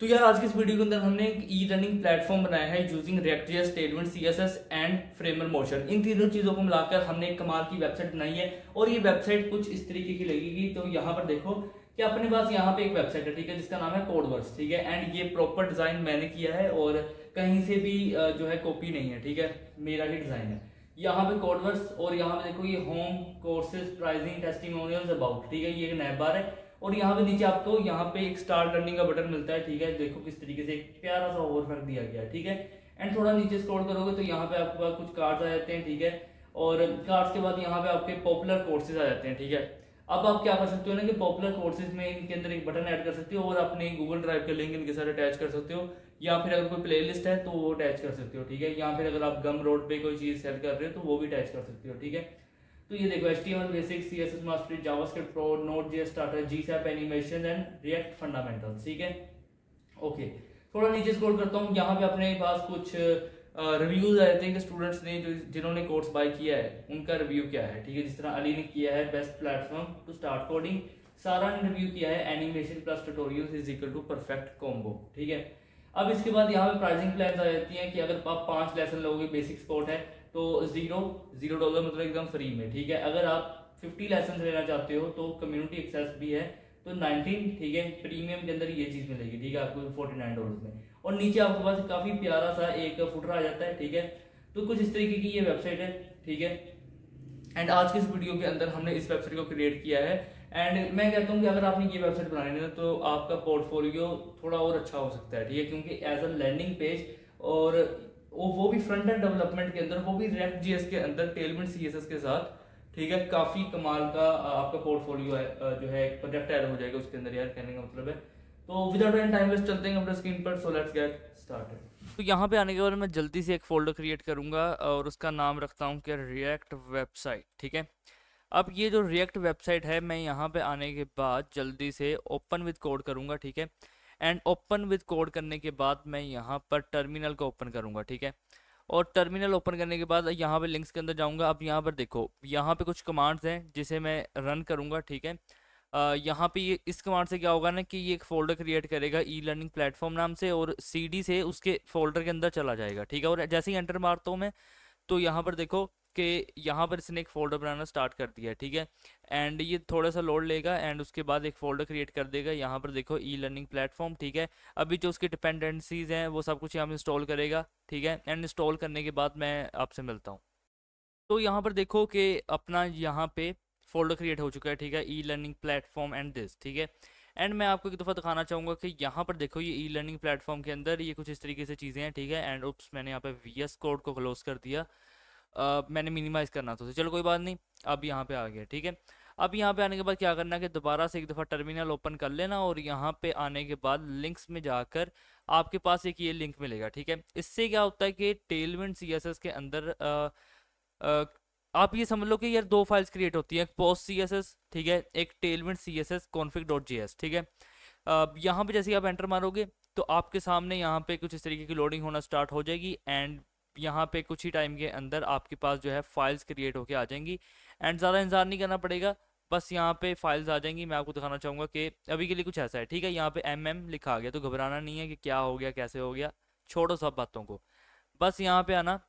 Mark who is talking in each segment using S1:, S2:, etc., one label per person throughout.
S1: तो यार आज की इस वीडियो के अंदर हमने एक ई लर्निंग प्लेटफॉर्म बनाया है using React JS, Tailwind, CSS and Framer Motion. इन तीनों चीजों को मिलाकर हमने एक कमाल की वेबसाइट बनाई है और ये वेबसाइट कुछ इस तरीके की लगेगी। तो यहाँ पर देखो कि अपने पास यहाँ पे एक वेबसाइट है, ठीक है, जिसका नाम है कोडवर्क्स, ठीक है। एंड ये प्रॉपर डिजाइन मैंने किया है और कहीं से भी जो है कॉपी नहीं है, ठीक है, मेरा ही डिजाइन है। यहाँ पे कोडवर्क्स और यहाँ पे देखो ये home, courses, pricing, testimonials, about, ठीक है, ये एक नैब बार है। और यहाँ पे नीचे आपको यहाँ पे एक स्टार्ट लर्निंग का बटन मिलता है, ठीक है। देखो किस तरीके से एक प्यारा सा ओवरव्यू दिया गया है, ठीक है। एंड थोड़ा नीचे स्क्रॉल करोगे तो यहाँ पे आपके पास कुछ कार्ड्स आ जाते हैं, ठीक है। और कार्ड्स के बाद यहाँ पे आपके पॉपुलर कोर्सेज आ जाते हैं, ठीक है। अब आप क्या कर सकते हो ना कि पॉपुलर कोर्सेज में इनके अंदर एक बटन ऐड कर सकते हो और अपने गूगल ड्राइव का लिंक इनके साथ अटैच कर सकते हो, या फिर अगर कोई प्ले लिस्ट है तो वो अटैच कर सकते हो, ठीक है। या फिर अगर आप गम रोड पे कोई चीज सेल कर रहे हो तो वो भी अटैच कर सकते हो, ठीक है। तो ये देखो HTML basics, CSS mastery, JavaScript pro, Node.js starter, GSAP animation and react fundamentals, ठीक है। ओके, थोड़ा नीचे स्क्रॉल करता हूँ। यहाँ पे अपने पास कुछ रिव्यूज आए थे कि स्टूडेंट्स ने जिन्होंने कोर्स बाय किया है उनका रिव्यू क्या है, ठीक है। जिस तरह अली ने किया है best platform to start coding, Sara ने रिव्यू किया है animation plus tutorials is equal to perfect combo, ठीक है। अब इसके बाद यहाँ पे प्राइसिंग प्लान आ जाती है कि अगर आप 5 लेसन लोगे, बेसिक स्पोर्ट है तो $0 मतलब एकदम फ्री में, ठीक है। अगर आप 50 लेसन लेना चाहते हो तो कम्युनिटी एक्सेस भी है तो 19, ठीक है। प्रीमियम के अंदर ये चीज मिलेगी, ठीक है, आपको $49 में। और नीचे आपके पास काफी प्यारा सा एक फुटर आ जाता है, ठीक है। तो कुछ इस तरीके की ये वेबसाइट है, ठीक है। एंड आज के इस वीडियो के अंदर हमने इस वेबसाइट को क्रिएट किया है। एंड मैं कहता हूँ कि अगर आपने ये वेबसाइट बनानी है तो आपका पोर्टफोलियो थोड़ा और अच्छा हो सकता है, ठीक है, क्योंकि एज अ लैंडिंग पेज और वो भी फ्रंट एंड डेवलपमेंट के अंदर, वो भी रिएक्ट.जेएस के अंदर, टेलविंड, सीएसएस के साथ, ठीक है। काफी कमाल का आपका पोर्टफोलियो है, जो है एक प्रोजेक्ट ऐड हो जाएगा उसके अंदर, यार कहने का मतलब है। तो विदाउट एनी टाइम वेस्ट चलते हैं अपने स्क्रीन पर। So let's get started. तो यहाँ पे आने के बाद मैं जल्दी से एक फोल्डर क्रिएट करूंगा और उसका नाम रखता हूँ कि रिएक्ट वेबसाइट, ठीक है। अब ये जो रिएक्ट वेबसाइट है, मैं यहाँ पे आने के बाद जल्दी से ओपन विद कोड करूंगा, ठीक है। एंड ओपन विद कोड करने के बाद मैं यहाँ पर टर्मिनल को ओपन करूंगा, ठीक है। और टर्मिनल ओपन करने के बाद यहाँ पे लिंक्स के अंदर जाऊंगा। अब यहाँ पर देखो, यहाँ पे कुछ कमांड्स हैं जिसे मैं रन करूंगा, ठीक है। यहाँ पे ये इस कमांड से क्या होगा ना कि ये एक फोल्डर क्रिएट करेगा ई लर्निंग प्लेटफॉर्म नाम से और CD से उसके फोल्डर के अंदर चला जाएगा, ठीक है। और जैसे ही एंटर मारता हूँ मैं तो यहाँ पर देखो कि यहाँ पर इसने एक फोल्डर बनाना स्टार्ट कर दिया है, ठीक है। एंड ये थोड़ा सा लोड लेगा एंड उसके बाद एक फोल्डर क्रिएट कर देगा। यहाँ पर देखो ई लर्निंग प्लेटफॉर्म, ठीक है। अभी जो उसकी डिपेंडेंसीज हैं वो सब कुछ यहाँ पर इंस्टॉल करेगा, ठीक है। एंड इंस्टॉल करने के बाद मैं आपसे मिलता हूँ। तो यहाँ पर देखो कि अपना यहाँ पे फोल्डर क्रिएट हो चुका है, ठीक है, e learning platform and this, ठीक है। एंड मैं आपको एक दफ़ा दिखाना चाहूँगा कि यहाँ पर देखो ये ई लर्निंग प्लेटफॉर्म के अंदर ये कुछ इस तरीके से चीज़ें हैं, ठीक है। एंड उप्स, मैंने यहाँ पे VS कोड को क्लोज कर दिया। मैंने मिनिमाइज करना था, तो चलो कोई बात नहीं, अब यहाँ पे आ गया, ठीक है। अब यहाँ पे आने के बाद क्या करना है कि दोबारा से एक दफ़ा टर्मिनल ओपन कर लेना और यहाँ पे आने के बाद लिंक्स में जाकर आपके पास एक ये लिंक मिलेगा, ठीक है। इससे क्या होता है कि टेलविंड CSS के अंदर अ, आप ये समझ लो कि यार दो फाइल्स क्रिएट होती है, एक पोस्ट CSS, ठीक है, एक टेलविंड CSS config.js, ठीक है। यहाँ पे जैसे ही आप एंटर मारोगे तो आपके सामने यहाँ पे कुछ इस तरीके की लोडिंग होना स्टार्ट हो जाएगी एंड यहाँ पे कुछ ही टाइम के अंदर आपके पास जो है फाइल्स क्रिएट होके आ जाएंगी। एंड ज़्यादा इंतजार नहीं करना पड़ेगा, बस यहाँ पे फाइल्स आ जाएंगी। मैं आपको दिखाना चाहूँगा कि अभी के लिए कुछ ऐसा है, ठीक है। यहाँ पे लिखा आ गया, तो घबराना नहीं है कि क्या हो गया, कैसे हो गया, छोड़ो सब बातों को, बस यहाँ पे आना।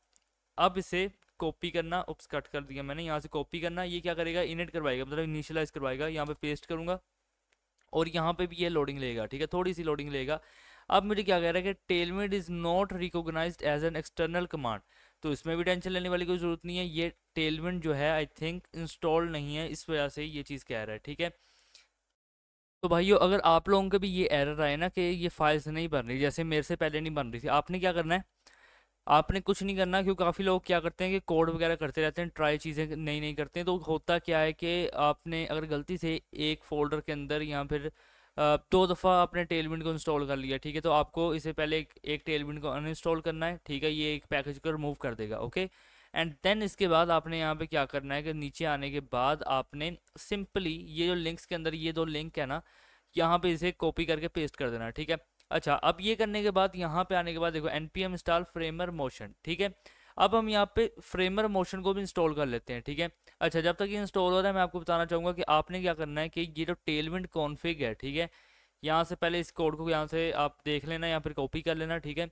S1: अब इसे कॉपी करना, उप्स कट कर दिया मैंने, यहाँ से कॉपी करना। ये क्या करेगा, इनिट करवाएगा, मतलब इनिशियलाइज करवाएगा। यहाँ पे पेस्ट करूंगा और यहाँ पे भी ये लोडिंग लेगा, ठीक है, थोड़ी सी लोडिंग लेगा। अब मुझे क्या कह रहा है कि Tailwind is not recognised as an external command, तो इसमें भी टेंशन लेने वाली कोई जरूरत नहीं है। ये टेलविंड जो है आई थिंक इंस्टॉल नहीं है, इस वजह से ये चीज़ कह रहा है, ठीक है। तो भाइयों, अगर आप लोगों के भी ये एरर आए ना कि ये फाइल्स नहीं बन रही, जैसे मेरे से पहले नहीं बन रही थी, आपने क्या करना है, आपने कुछ नहीं करना, क्योंकि काफ़ी लोग क्या करते हैं कि कोड वगैरह करते रहते हैं, ट्राई चीज़ें नई नई करते हैं। तो होता क्या है कि आपने अगर गलती से एक फोल्डर के अंदर या फिर 2 दफ़ा आपने टेलविंड को इंस्टॉल कर लिया, ठीक है, तो आपको इससे पहले एक टेलविंड को अनइंस्टॉल करना है, ठीक है। ये एक पैकेज को रिमूव कर देगा, ओके। एंड देन इसके बाद आपने यहाँ पे क्या करना है कि नीचे आने के बाद आपने सिंपली ये जो लिंक्स के अंदर ये 2 लिंक है ना, यहाँ पे इसे कॉपी करके पेस्ट कर देना, ठीक है। अच्छा, अब ये करने के बाद यहाँ पे आने के बाद देखो npm इंस्टॉल फ्रेमर मोशन, ठीक है। अब हम यहाँ पे फ्रेमर मोशन को भी इंस्टॉल कर लेते हैं, ठीक है। अच्छा, जब तक ये इंस्टॉल हो रहा है मैं आपको बताना चाहूँगा कि आपने क्या करना है कि ये जो टेलविंड कॉन्फ़िग है, ठीक है, यहाँ से पहले इस कोड को यहाँ से आप देख लेना या फिर कॉपी कर लेना, ठीक है।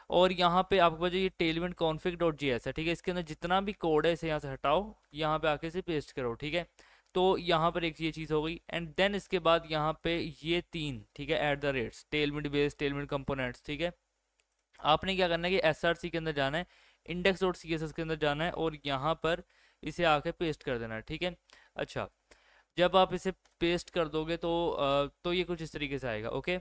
S1: और यहाँ पे आपके पास जो ये tailwind config.js है, ठीक है, इसके अंदर जितना भी कोड है इसे यहाँ से हटाओ, यहाँ पे आके इसे पेस्ट करो, ठीक है। तो यहाँ पर एक ये चीज़ हो गई। एंड देन इसके बाद यहाँ पे ये तीन, ठीक है, at the rates, tailwind base, tailwind components, ठीक है। आपने क्या करना है कि एसआरसी के अंदर जाना है, index.css के अंदर जाना है और यहाँ पर इसे आके पेस्ट कर देना है, ठीक है। अच्छा, जब आप इसे पेस्ट कर दोगे तो ये कुछ इस तरीके से आएगा, ओके।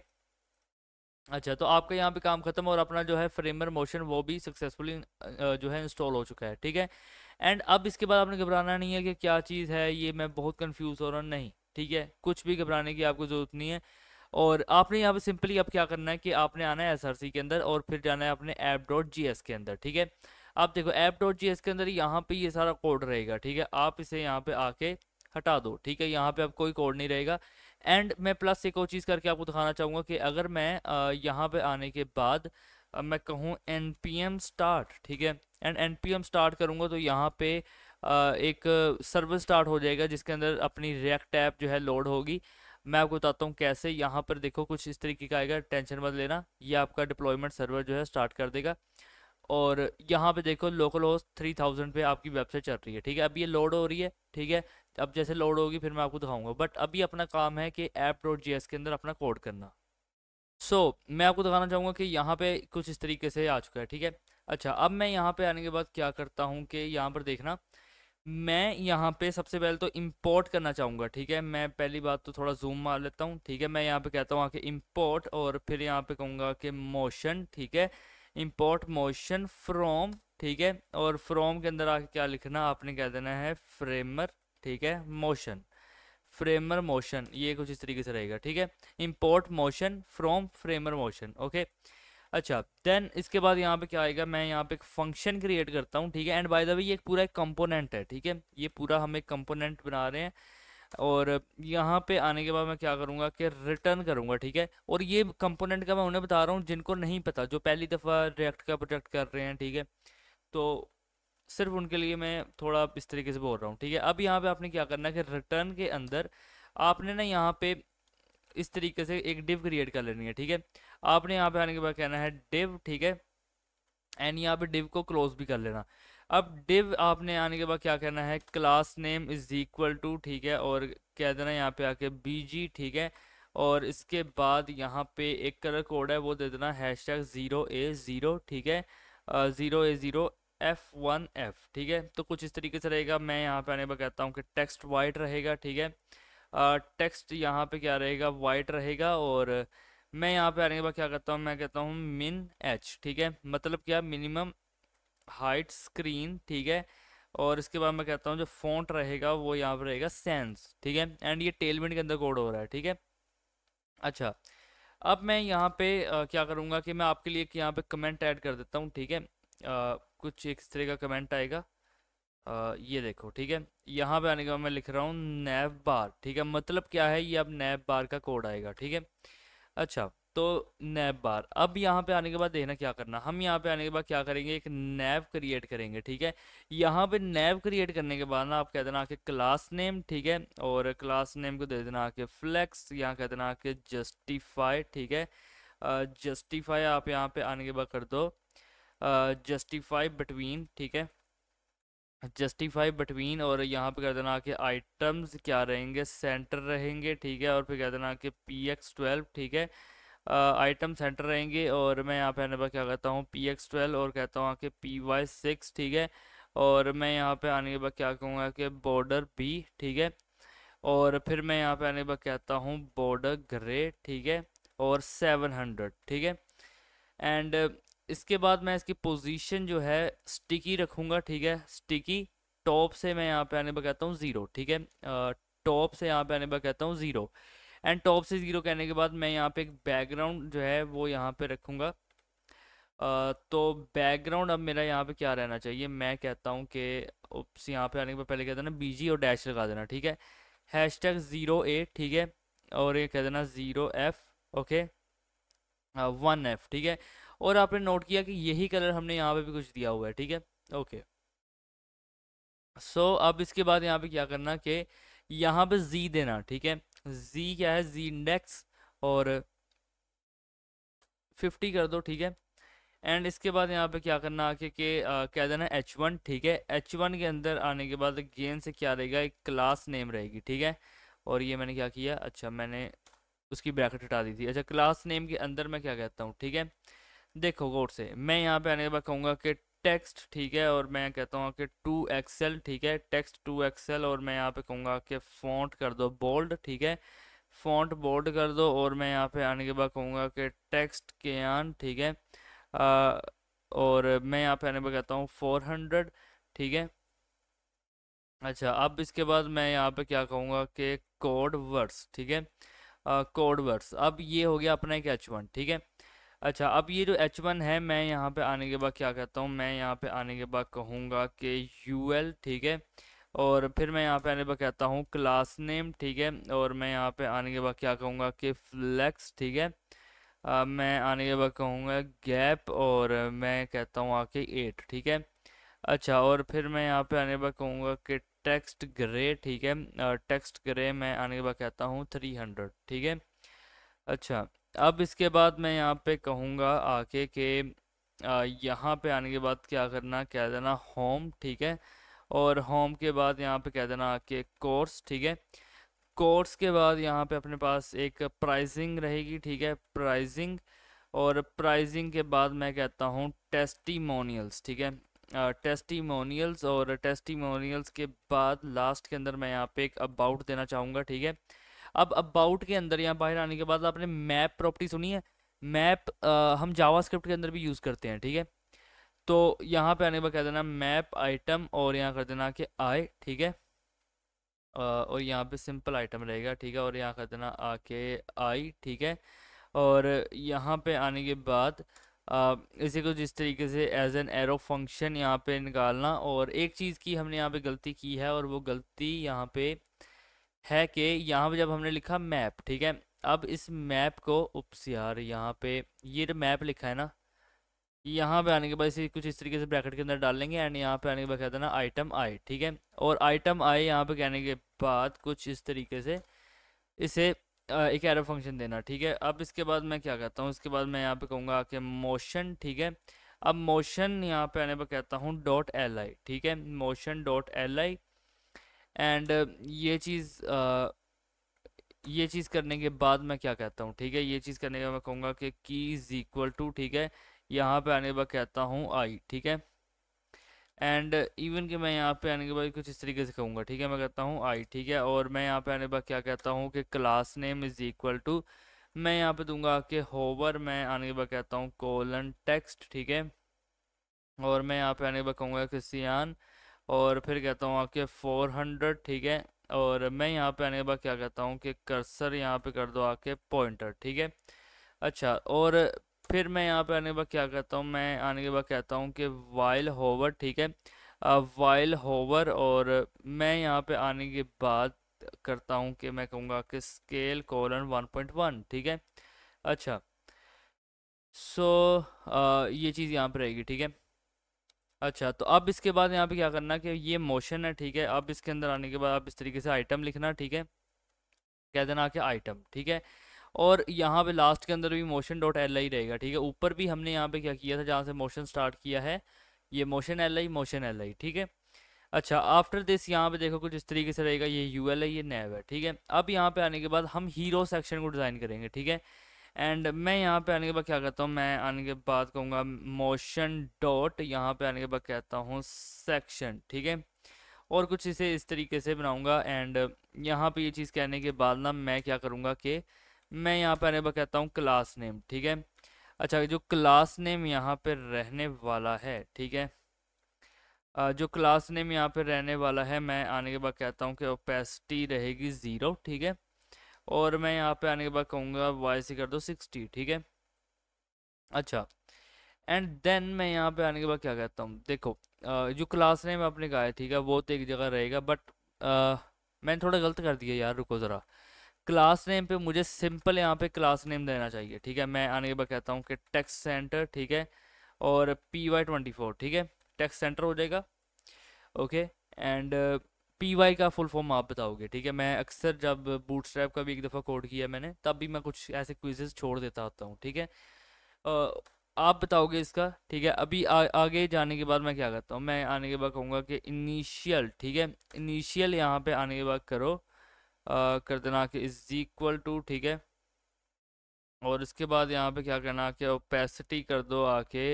S1: अच्छा, तो आपका यहाँ पे काम खत्म और अपना जो है फ्रेमर मोशन वो भी सक्सेसफुली जो है इंस्टॉल हो चुका है, ठीक है। एंड अब इसके बाद आपने घबराना नहीं है कि क्या चीज़ है ये, मैं बहुत कंफ्यूज हो रहा हूँ, नहीं, ठीक है, कुछ भी घबराने की आपको ज़रूरत नहीं है। और आपने यहाँ पे सिंपली अब क्या करना है कि आपने आना है एसआरसी के अंदर और फिर जाना है अपने app.js के अंदर, ठीक है। आप देखो app.js के अंदर यहाँ पे ये सारा कोड रहेगा, ठीक है, आप इसे यहाँ पे आके हटा दो, ठीक है, यहाँ पे अब कोई कोड नहीं रहेगा। एंड मैं प्लस एक और चीज़ करके आपको दिखाना चाहूँगा कि अगर मैं यहाँ पे आने के बाद मैं कहूँ npm start, ठीक है, एंड npm start करूँगा तो यहाँ पे एक सर्वर स्टार्ट हो जाएगा जिसके अंदर अपनी रिएक्ट ऐप जो है लोड होगी। मैं आपको बताता हूँ कैसे। यहाँ पर देखो कुछ इस तरीके का आएगा, टेंशन मत लेना, ये आपका डिप्लॉयमेंट सर्वर जो है स्टार्ट कर देगा। और यहाँ पे देखो लोकल होस्ट 3000 पे आपकी वेबसाइट चल रही है, ठीक है, अब ये लोड हो रही है, ठीक है। अब जैसे लोड होगी फिर मैं आपको दिखाऊंगा, बट अभी अपना काम है कि app.js के अंदर अपना कोड करना। मैं आपको दिखाना चाहूँगा कि यहाँ पे कुछ इस तरीके से आ चुका है, ठीक है। अच्छा, अब मैं यहाँ पे आने के बाद क्या करता हूँ कि यहाँ पर देखना, मैं यहाँ पे सबसे पहले तो इंपोर्ट करना चाहूँगा, ठीक है। मैं पहली बात तो थोड़ा जूम मार लेता हूँ, ठीक है। मैं यहाँ पे कहता हूँ आके इंपोर्ट और फिर यहाँ पे कहूँगा कि मोशन, ठीक है, इंपोर्ट मोशन फ्रॉम, ठीक है। और फ्रॉम के अंदर आके क्या लिखना, आपने कह देना है फ्रेमर, ठीक है, मोशन, फ्रेमर मोशन, ये कुछ इस तरीके से रहेगा, ठीक है। Import motion from framer motion, okay. अच्छा, देन इसके बाद यहाँ पे क्या आएगा, मैं यहाँ पे एक फंक्शन क्रिएट करता हूँ, ठीक है। एंड बाय द वे ये एक पूरा एक कंपोनेंट है, ठीक है, ये पूरा हम एक कंपोनेंट बना रहे हैं। और यहाँ पे आने के बाद मैं क्या करूँगा कि रिटर्न करूँगा, ठीक है। और ये कंपोनेंट का मैं उन्हें बता रहा हूँ जिनको नहीं पता, जो पहली दफ़ा रिएक्ट का प्रोजेक्ट कर रहे हैं, ठीक है। तो सिर्फ उनके लिए मैं थोड़ा इस तरीके से बोल रहा हूँ, ठीक है। अब यहाँ पे आपने क्या करना है कि रिटर्न के अंदर आपने ना यहाँ पे इस तरीके से एक डिव क्रिएट कर लेनी है, ठीक है। आपने यहाँ पे आने के बाद कहना है डिव, ठीक है। एंड यहाँ पे डिव को क्लोज भी कर लेना। अब डिव आपने आने के बाद क्या करना है, class name is equal to, ठीक है, और कह देना यहाँ पे आके बीजी, ठीक है। और इसके बाद यहाँ पे एक कलर कोड है वो दे देना #0a0, ठीक है, 0a0f1f, ठीक है। तो कुछ इस तरीके से रहेगा। मैं यहाँ पे आने के बाद कहता हूँ कि टेक्स्ट वाइट रहेगा, ठीक है, टेक्स्ट यहाँ पे क्या रहेगा, वाइट रहेगा। और मैं यहाँ पे आने के बाद क्या करता हूँ, मैं कहता हूँ min h, ठीक है, मतलब क्या, मिनिमम हाइट स्क्रीन, ठीक है। और इसके बाद मैं कहता हूँ जो फॉन्ट रहेगा वो यहाँ पे रहेगा सैंस, ठीक है। एंड ये टेलविंड के अंदर कोड हो रहा है, ठीक है। अच्छा, अब मैं यहाँ पे क्या करूँगा कि मैं आपके लिए एक यहाँ पे कमेंट ऐड कर देता हूँ, ठीक है। कुछ एक इस तरह का कमेंट आएगा, ये देखो, ठीक है। यहाँ पे आने के बाद मैं लिख रहा हूँ नैव बार, ठीक है, मतलब क्या है, ये अब नैव बार का कोड आएगा, ठीक है। अच्छा, तो नैव बार, अब यहाँ पे आने के बाद देखना क्या करना, हम यहाँ पे आने के बाद क्या करेंगे, एक नैव क्रिएट करेंगे, ठीक है। यहाँ पे नैव क्रिएट करने के बाद ना आप कह देना आके क्लास नेम, ठीक है, और क्लास नेम को दे देना आके फ्लेक्स, यहाँ कह देना आके जस्टिफाई, ठीक है। जस्टिफाई आप यहाँ पे आने के बाद कर दो जस्टिफाई बिटवीन, ठीक है, जस्टिफाई बिटवीन। और यहाँ पे कर देना कि आइटम्स क्या रहेंगे, सेंटर रहेंगे, ठीक है। और फिर कह देना कि px12, ठीक है, आइटम सेंटर रहेंगे। और मैं यहाँ पे आने पर क्या कहता हूँ px12 और कहता हूँ कि py6, ठीक है। और मैं यहाँ पे आने के बाद क्या कहूँगा कि बॉर्डर b, ठीक है। और फिर मैं यहाँ पे आने के बाद कहता हूँ बॉर्डर ग्रे, ठीक है, और 700, ठीक है। एंड इसके बाद मैं इसकी पोजीशन जो है स्टिकी रखूँगा, ठीक है, स्टिकी। टॉप से मैं यहाँ पे आने पर कहता हूँ 0, ठीक है, टॉप से यहाँ पे आने पर कहता हूँ 0। एंड टॉप से 0 कहने के बाद मैं यहाँ पे एक बैकग्राउंड जो है वो यहाँ पे रखूँगा। तो बैकग्राउंड अब मेरा यहाँ पे क्या रहना चाहिए, मैं कहता हूँ कि उप्स, यहाँ पे आने के बाद पहले कहता ना बीजी और डैश लगा देना, ठीक है, #0a, ठीक है, और ये कह देना 0f, ओके, 1f, ठीक है। और आपने नोट किया कि यही कलर हमने यहाँ पे भी कुछ दिया हुआ है, ठीक है, ओके। अब इसके बाद यहाँ पे क्या करना कि यहाँ पे z देना, ठीक है, z क्या है, z इंडेक्स। और 50 कर दो, ठीक है। एंड इसके बाद यहाँ पे क्या करना आके कि क्या देना H1, ठीक है। H1 के अंदर आने के बाद गेन से क्या रहेगा, एक क्लास नेम रहेगी, ठीक है। और ये मैंने क्या किया, अच्छा मैंने उसकी ब्रैकेट हटा दी थी। अच्छा, क्लास नेम के अंदर मैं क्या कहता हूँ, ठीक है। देखो गौर से, मैं यहाँ पे आने के बाद कहूँगा कि टेक्स्ट, ठीक है। और मैं कहता हूँ कि 2XL, ठीक है, टेक्स्ट 2XL। और मैं यहाँ पे कहूँगा कि फ़ॉन्ट कर दो बोल्ड, ठीक है, फ़ॉन्ट बोल्ड कर दो। और मैं यहाँ पे आने के बाद कहूँगा कि टेक्स्ट क्यान, ठीक है। आ, और मैं यहाँ पे आने पर कहता हूँ 400, ठीक है। अच्छा, अब इसके बाद मैं यहाँ पे क्या कहूँगा कि कोड वर्ड्स, ठीक है, कोड वर्ड्स। अब ये हो गया अपना एक H1, ठीक है। अच्छा, अब ये जो H1 है, मैं यहाँ पे आने के बाद क्या कहता हूँ, मैं यहाँ पे आने के बाद कहूँगा कि UL, ठीक है। और फिर मैं यहाँ पे आने के बाद कहता हूँ क्लास नेम, ठीक है। और मैं यहाँ पे आने के बाद क्या कहूँगा कि फ्लेक्स, ठीक है। मैं आने के बाद कहूँगा गैप। और मैं कहता हूँ आके 8, ठीक है। अच्छा, और फिर मैं यहाँ पे आने के बाद कहूँगा कि टेक्स्ट ग्रे, ठीक है। टेक्स्ट ग्रे मैं आने के बाद कहता हूँ 300, ठीक है। अच्छा, अब इसके बाद मैं यहाँ पे कहूँगा आके कि यहाँ पे आने के बाद क्या करना, कह देना होम, ठीक है। और होम के बाद यहाँ पे कह देना आके कोर्स, ठीक है। कोर्स के बाद यहाँ पे अपने पास एक प्राइसिंग रहेगी, ठीक है, प्राइसिंग। और प्राइसिंग के बाद मैं कहता हूँ टेस्टिमोनियल्स, ठीक है, टेस्टिमोनियल्स। और टेस्टिमोनियल्स के बाद लास्ट के अंदर मैं यहाँ पे एक अबाउट देना चाहूँगा, ठीक है। अब अबाउट के अंदर यहाँ बाहर आने के बाद आपने मैप प्रॉपर्टी सुनी है। मैप हम जावास्क्रिप्ट के अंदर भी यूज़ करते हैं, ठीक है। तो यहाँ पे आने के बाद कह देना मैप आइटम। और यहाँ कर देना कि आई, ठीक है। और यहाँ पे सिंपल आइटम रहेगा, ठीक है। और यहाँ कर देना आके आई, ठीक है। और यहाँ पे आने के बाद इसी को जिस तरीके से एज एन एरो फंक्शन यहाँ पे निकालना। और एक चीज़ की हमने यहाँ पे गलती की है, और वो गलती यहाँ पे है कि यहाँ पे जब हमने लिखा मैप, ठीक है। अब इस मैप को, उप्स यार, यहाँ पे ये जो मैप लिखा है ना, यहाँ पे आने के बाद इसे कुछ इस तरीके से ब्रैकेट के अंदर डाल लेंगे। एंड यहाँ पे आने के बाद कह देना आइटम आई, ठीक है। और आइटम आई यहाँ पे कहने के बाद कुछ इस तरीके से इसे एक एरो फंक्शन देना, ठीक है। अब इसके बाद मैं क्या कहता हूँ, इसके बाद मैं यहाँ पे कहूँगा कि मोशन, ठीक है। अब मोशन यहाँ पे आने पर कहता हूँ .li, ठीक है, मोशन .li। एंड ये चीज़ करने के बाद मैं क्या कहता हूँ, ठीक है, ये चीज़ करने के बाद मैं कहूँगा कि की इज इक्वल टू, ठीक है, यहाँ पे आने के बाद कहता हूँ आई, ठीक है। एंड इवन कि मैं यहाँ पे आने के बाद कुछ इस तरीके से कहूँगा, ठीक है, मैं कहता हूँ आई, ठीक है। और मैं यहाँ पे आने के बाद क्या कहता हूँ कि class name is equal to, मैं यहाँ पे दूंगा कि होवर। मैं आने के बाद कहता हूँ कोलन टेक्स्ट, ठीक है। और मैं यहाँ पे आने के बाद कहूँगा कि सियान। और फिर कहता हूँ आके 400, ठीक है। और मैं यहाँ पे आने के बाद क्या कहता हूँ कि कर्सर यहाँ पे कर दो आके पॉइंटर, ठीक है। अच्छा, और फिर मैं यहाँ पे आने के बाद क्या कहता हूँ, मैं आने के बाद कहता हूँ कि वाइल होवर, ठीक है, वाइल होवर। और मैं यहाँ पे आने के बाद करता हूँ कि मैं कहूँगा कि स्केल कोलन 1.1, ठीक है। अच्छा, सो ये चीज़ यहाँ पे रहेगी, ठीक है। अच्छा, तो अब इसके बाद यहाँ पे क्या करना कि ये मोशन है, ठीक है। अब इसके अंदर आने के बाद आप इस तरीके से आइटम लिखना, ठीक है, कह देना कि आइटम, ठीक है। और यहाँ पे लास्ट के अंदर भी मोशन डॉट एल आई रहेगा, ठीक है। ऊपर भी हमने यहाँ पे क्या किया था, जहाँ से मोशन स्टार्ट किया है, ये motion L I, motion L I, ठीक है। अच्छा, आफ्टर दिस यहाँ पे देखो कुछ इस तरीके से रहेगा, ये यू एल है, ये नैव है, ठीक है। अब यहाँ पे आने के बाद हम हीरो सेक्शन को डिज़ाइन करेंगे, ठीक है। एंड मैं यहाँ पे आने के बाद क्या कहता हूँ, मैं आने के बाद कहूँगा मोशन डॉट, यहाँ पे आने के बाद कहता हूँ सेक्शन, ठीक है। और कुछ इसे इस तरीके से बनाऊंगा। एंड यहाँ पे ये चीज़ कहने के बाद ना मैं क्या करूँगा कि मैं यहाँ पे आने के बाद कहता हूँ क्लास नेम, ठीक है। अच्छा, जो क्लास नेम यहाँ पे रहने वाला है, ठीक है, जो क्लास नेम यहाँ पे रहने वाला है, मैं आने के बाद कहता हूँ कि ओपेसिटी रहेगी 0, ठीक है। और मैं यहाँ पे आने के बाद कहूँगा वाई सी कर दो 60, ठीक है। अच्छा, एंड देन मैं यहाँ पे आने के बाद क्या कहता हूँ, देखो जो क्लास नेम आपने कहा है, ठीक है, वो तो एक जगह रहेगा, बट मैंने थोड़ा गलत कर दिया यार, रुको ज़रा। क्लास नेम पे मुझे सिंपल यहाँ पे क्लास नेम देना चाहिए, ठीक है। मैं आने के बाद कहता हूँ कि टेक्स्ट सेंटर, ठीक है, और PY24, ठीक है, टेक्स्ट सेंटर हो जाएगा, ओके। एंड पी वाई का फुल फॉर्म आप बताओगे, ठीक है। मैं अक्सर जब बूटस्ट्रैप का भी एक दफ़ा कोड किया मैंने, तब भी मैं कुछ ऐसे क्विजेस छोड़ देता होता हूँ, ठीक है। अ, आप बताओगे इसका, ठीक है। अभी आगे जाने के बाद मैं क्या करता हूँ, मैं आने के बाद कहूँगा कि इनिशियल, ठीक है। इनिशियल यहाँ पे आने के बाद करो, कर देना कि इज इक्वल टू, ठीक है। और इसके बाद यहाँ पे क्या करना कि ओपेसिटी कर दो आके,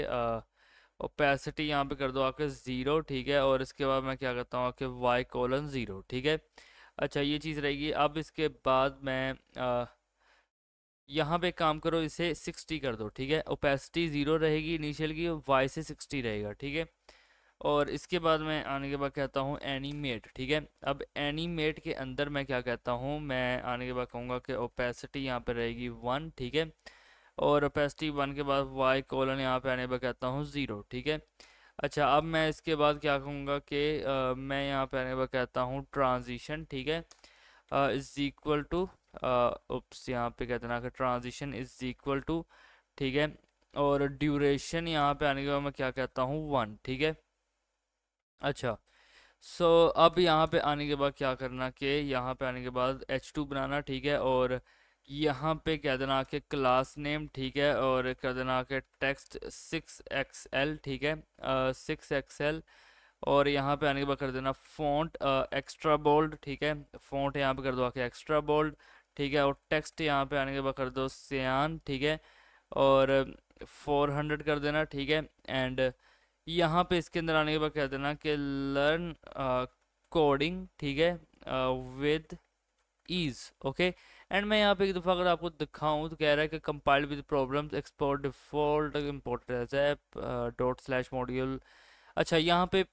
S1: ओपेसिटी यहाँ पे कर दो आके ज़ीरो, ठीक है। और इसके बाद मैं क्या करता हूँ आके y:0, ठीक है। अच्छा, ये चीज़ रहेगी। अब इसके बाद मैं यहाँ पे काम करो, इसे 60 कर दो, ठीक है। ओपेसिटी ज़ीरो रहेगी इनिशियल की, y से 60 रहेगा, ठीक है। और इसके बाद मैं आने के बाद कहता हूँ एनीमेट, ठीक है। अब एनीमेट के अंदर मैं क्या कहता हूँ, मैं आने के बाद कहूँगा कि ओपेसिटी यहाँ पे रहेगी 1, ठीक है। और ओपेसिटी 1 के बाद y:, यहाँ पे आने पर कहता हूँ 0, ठीक है। अच्छा, अब मैं इसके बाद क्या कहूँगा कि मैं यहाँ पे आने पर कहता हूँ ट्रांजिशन, ठीक है, इज इक्वल टू, उप्स, यहाँ पे कहते ना कि ट्रांजिशन इज इक्वल टू, ठीक है। और ड्यूरेशन यहाँ पे आने के बाद मैं क्या कहता हूँ 1, ठीक है। अच्छा, सो अब यहाँ पे आने के बाद क्या करना कि यहाँ पे आने के बाद h2 बनाना, ठीक है। और यहाँ पे कह देना कि क्लास नेम, ठीक है। और कह देना कि टेक्स्ट 6XL, ठीक है, 6XL। और यहाँ पे आने के बाद कर देना फ़ॉन्ट एक्स्ट्रा बोल्ड, ठीक है। फ़ॉन्ट यहाँ पे कर दो आके एक्स्ट्रा बोल्ड, ठीक है। और टेक्स्ट यहाँ पे आने के बाद कर दो सियान, ठीक है। और 400 कर देना, ठीक है। एंड यहाँ पे इसके अंदर आने के बाद कह देना कि लर्न कोडिंग, ठीक है, विद ईज, ओके। एंड मैं यहाँ पे एक दफ़ा अगर आपको दिखाऊं तो कह रहा है कि compiled with problems, export default imported as dot slash module. अच्छा यहाँ पे,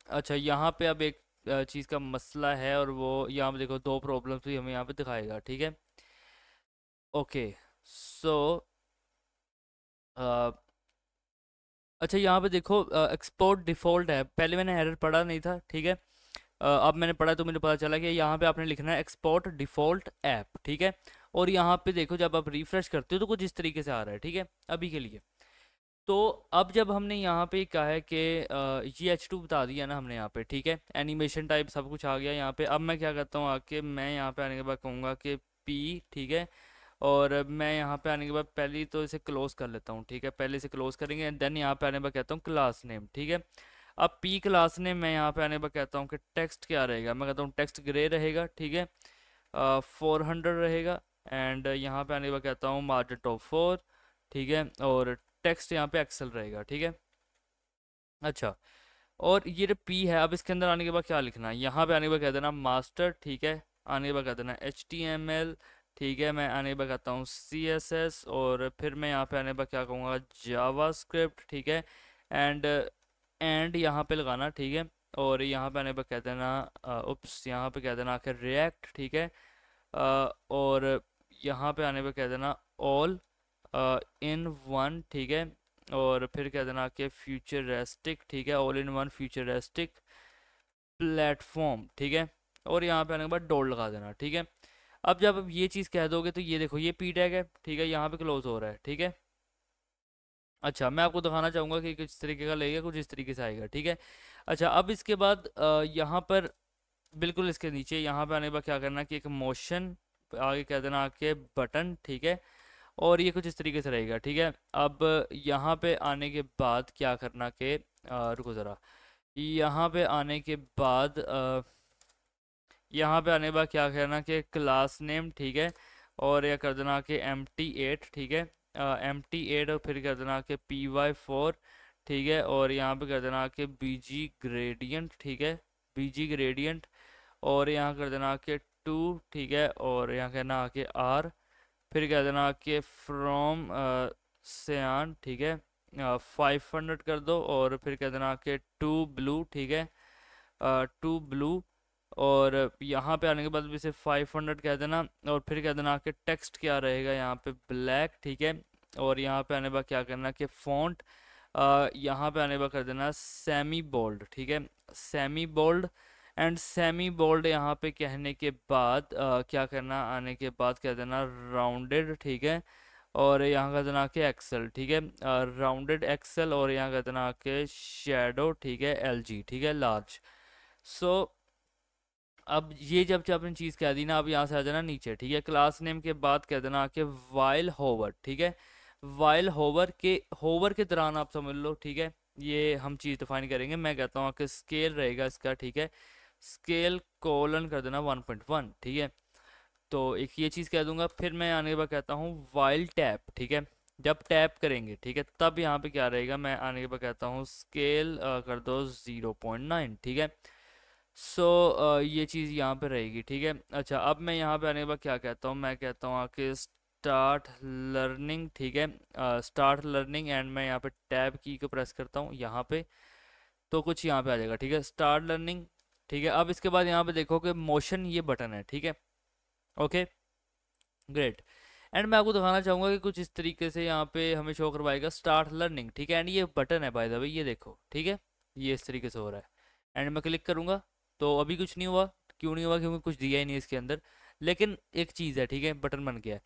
S1: अच्छा यहाँ पे अब एक चीज़ का मसला है, और वो यहाँ पे देखो दो प्रॉब्लम्स भी हमें यहाँ पे दिखाएगा, ठीक है। ओके, सो अच्छा यहाँ पे देखो एक्सपोर्ट डिफ़ॉल्ट है, पहले मैंने एरर पढ़ा नहीं था, ठीक है। अब मैंने पढ़ा तो मुझे पता चला कि यहाँ पे आपने लिखना है एक्सपोर्ट डिफ़ॉल्ट ऐप, ठीक है। और यहाँ पे देखो जब आप रिफ्रेश करते हो तो कुछ इस तरीके से आ रहा है, ठीक है, अभी के लिए। तो अब जब हमने यहाँ पे कहा है कि ये H2 बता दिया ना हमने यहाँ पे, ठीक है, एनिमेशन टाइप सब कुछ आ गया यहाँ पे। अब मैं क्या करता हूँ आके, मैं यहाँ पे आने के बाद कहूँगा कि P, ठीक है। और मैं यहाँ पे आने के बाद पहले तो इसे क्लोज कर लेता हूँ, ठीक है, पहले इसे क्लोज करेंगे, देन यहाँ पे आने पर कहता हूँ क्लास नेम, ठीक है। अब P क्लास नेम मैं यहाँ पे आने पर कहता हूँ कि टेक्स्ट क्या रहेगा, मैं कहता हूँ टेक्स्ट ग्रे रहेगा, ठीक है, 400 रहेगा। एंड यहाँ पे आने पर कहता हूँ मार्जिन टॉप 4, ठीक है। और टेक्स्ट यहाँ पे एक्सेल रहेगा, ठीक है। अच्छा, और ये जो पी है, अब इसके अंदर आने के बाद क्या लिखना है, यहाँ पे आने के बाद कह देना मास्टर, ठीक है। आने के बाद कह देना HTML, ठीक है। मैं आने के बाद कहता हूँ CSS, और फिर मैं यहाँ पे आने के बाद क्या कहूँगा जावास्क्रिप्ट, ठीक है। एंड यहाँ पे लगाना, ठीक है। और यहाँ पे आने पर कह देना उप्स, यहाँ पे कह देना आखिर रिएक्ट, ठीक है। और यहाँ पे आने पर कह देना ऑल इन वन, ठीक है। और फिर कह देना कि फ्यूचरिस्टिक, ठीक है, all in one futuristic platform, ठीक है। और यहाँ पे आने के बाद डॉट लगा देना, ठीक है। अब जब आप ये चीज़ कह दोगे तो ये देखो ये पी टैग है, ठीक है, यहाँ पे क्लोज हो रहा है, ठीक है। अच्छा, मैं आपको दिखाना चाहूँगा कि किस तरीके का लगेगा, कुछ इस तरीके से आएगा, ठीक है। अच्छा, अब इसके बाद यहाँ पर बिल्कुल इसके नीचे यहाँ पे आने के बाद क्या करना कि एक मोशन आगे कह देना आके बटन, ठीक है। और ये कुछ इस तरीके से रहेगा, ठीक है। अब यहाँ पे आने के बाद क्या करना कि रुको ज़रा, यहाँ पे आने के बाद यहाँ पे आने के बाद क्या करना कि क्लास नेम, ठीक है। और यह कर देना कि MT8, ठीक है, MT8। और फिर कर देना कि PY4, ठीक है। और यहाँ पे कर देना कि BG ग्रेडियंट, ठीक है, BG ग्रेडियंट। और यहाँ कर देना कि 2, ठीक है। और यहाँ कहना कि R, फिर कह देना कि फ्रॉम सयान, ठीक है, 500 कर दो। और फिर कह देना कि टू ब्लू, ठीक है, टू ब्लू। और यहाँ पे आने के बाद भी से 500 कह देना। और फिर कह देना कि टेक्स्ट क्या रहेगा यहाँ पे ब्लैक, ठीक है। और यहाँ पे आने के बाद क्या करना कि फॉन्ट यहाँ पे आने के बाद कर देना सेमी बोल्ड, ठीक है, semi bold. And semi bold यहाँ पे कहने के बाद क्या करना, आने के बाद कह देना राउंडेड, ठीक है। और यहाँ का देना के एक्सेल, ठीक है, राउंडेड एक्सेल। और यहाँ का देना के शेडो, ठीक है, LG, ठीक है, लार्ज। सो अब ये जब आपने चीज़ कह दी ना, अब यहाँ से आ जाना नीचे, ठीक है। क्लास नेम के बाद कह देना आके वाइल होवर, ठीक है। वाइल होवर के दौरान आप समझ लो, ठीक है। ये हम चीज़ डिफाइन करेंगे। मैं कहता हूँ कि स्केल रहेगा इसका, ठीक है। स्केल कोलन कर देना 1.1, ठीक है। तो एक ये चीज़ कह दूंगा। फिर मैं आने के बाद कहता हूँ वाइल टैप, ठीक है। जब टैप करेंगे, ठीक है, तब यहाँ पे क्या रहेगा, मैं आने के बाद कहता हूँ स्केल कर दो 0.9, ठीक है। सो ये चीज़ यहाँ पे रहेगी, ठीक है। अच्छा, अब मैं यहाँ पे आने के बाद क्या कहता हूँ, मैं कहता हूँ आके स्टार्ट लर्निंग, ठीक है। स्टार्ट लर्निंग एंड मैं यहाँ पे टैब की को प्रेस करता हूँ यहाँ पे, तो कुछ यहाँ पे आ जाएगा, ठीक है, स्टार्ट लर्निंग, ठीक है। अब इसके बाद यहाँ पे देखो कि मोशन ये बटन है, ठीक है। Okay, great. एंड मैं आपको दिखाना चाहूँगा कि कुछ इस तरीके से यहाँ पे हमें शो करवाएगा स्टार्ट लर्निंग, ठीक है। एंड ये बटन है बाय द वे, ये देखो, ठीक है, ये इस तरीके से हो रहा है। एंड मैं क्लिक करूँगा तो अभी कुछ नहीं हुआ। क्यों नहीं हुआ? क्योंकि कुछ दिया ही नहीं इसके अंदर। लेकिन एक चीज़ है, ठीक है, बटन बन गया है।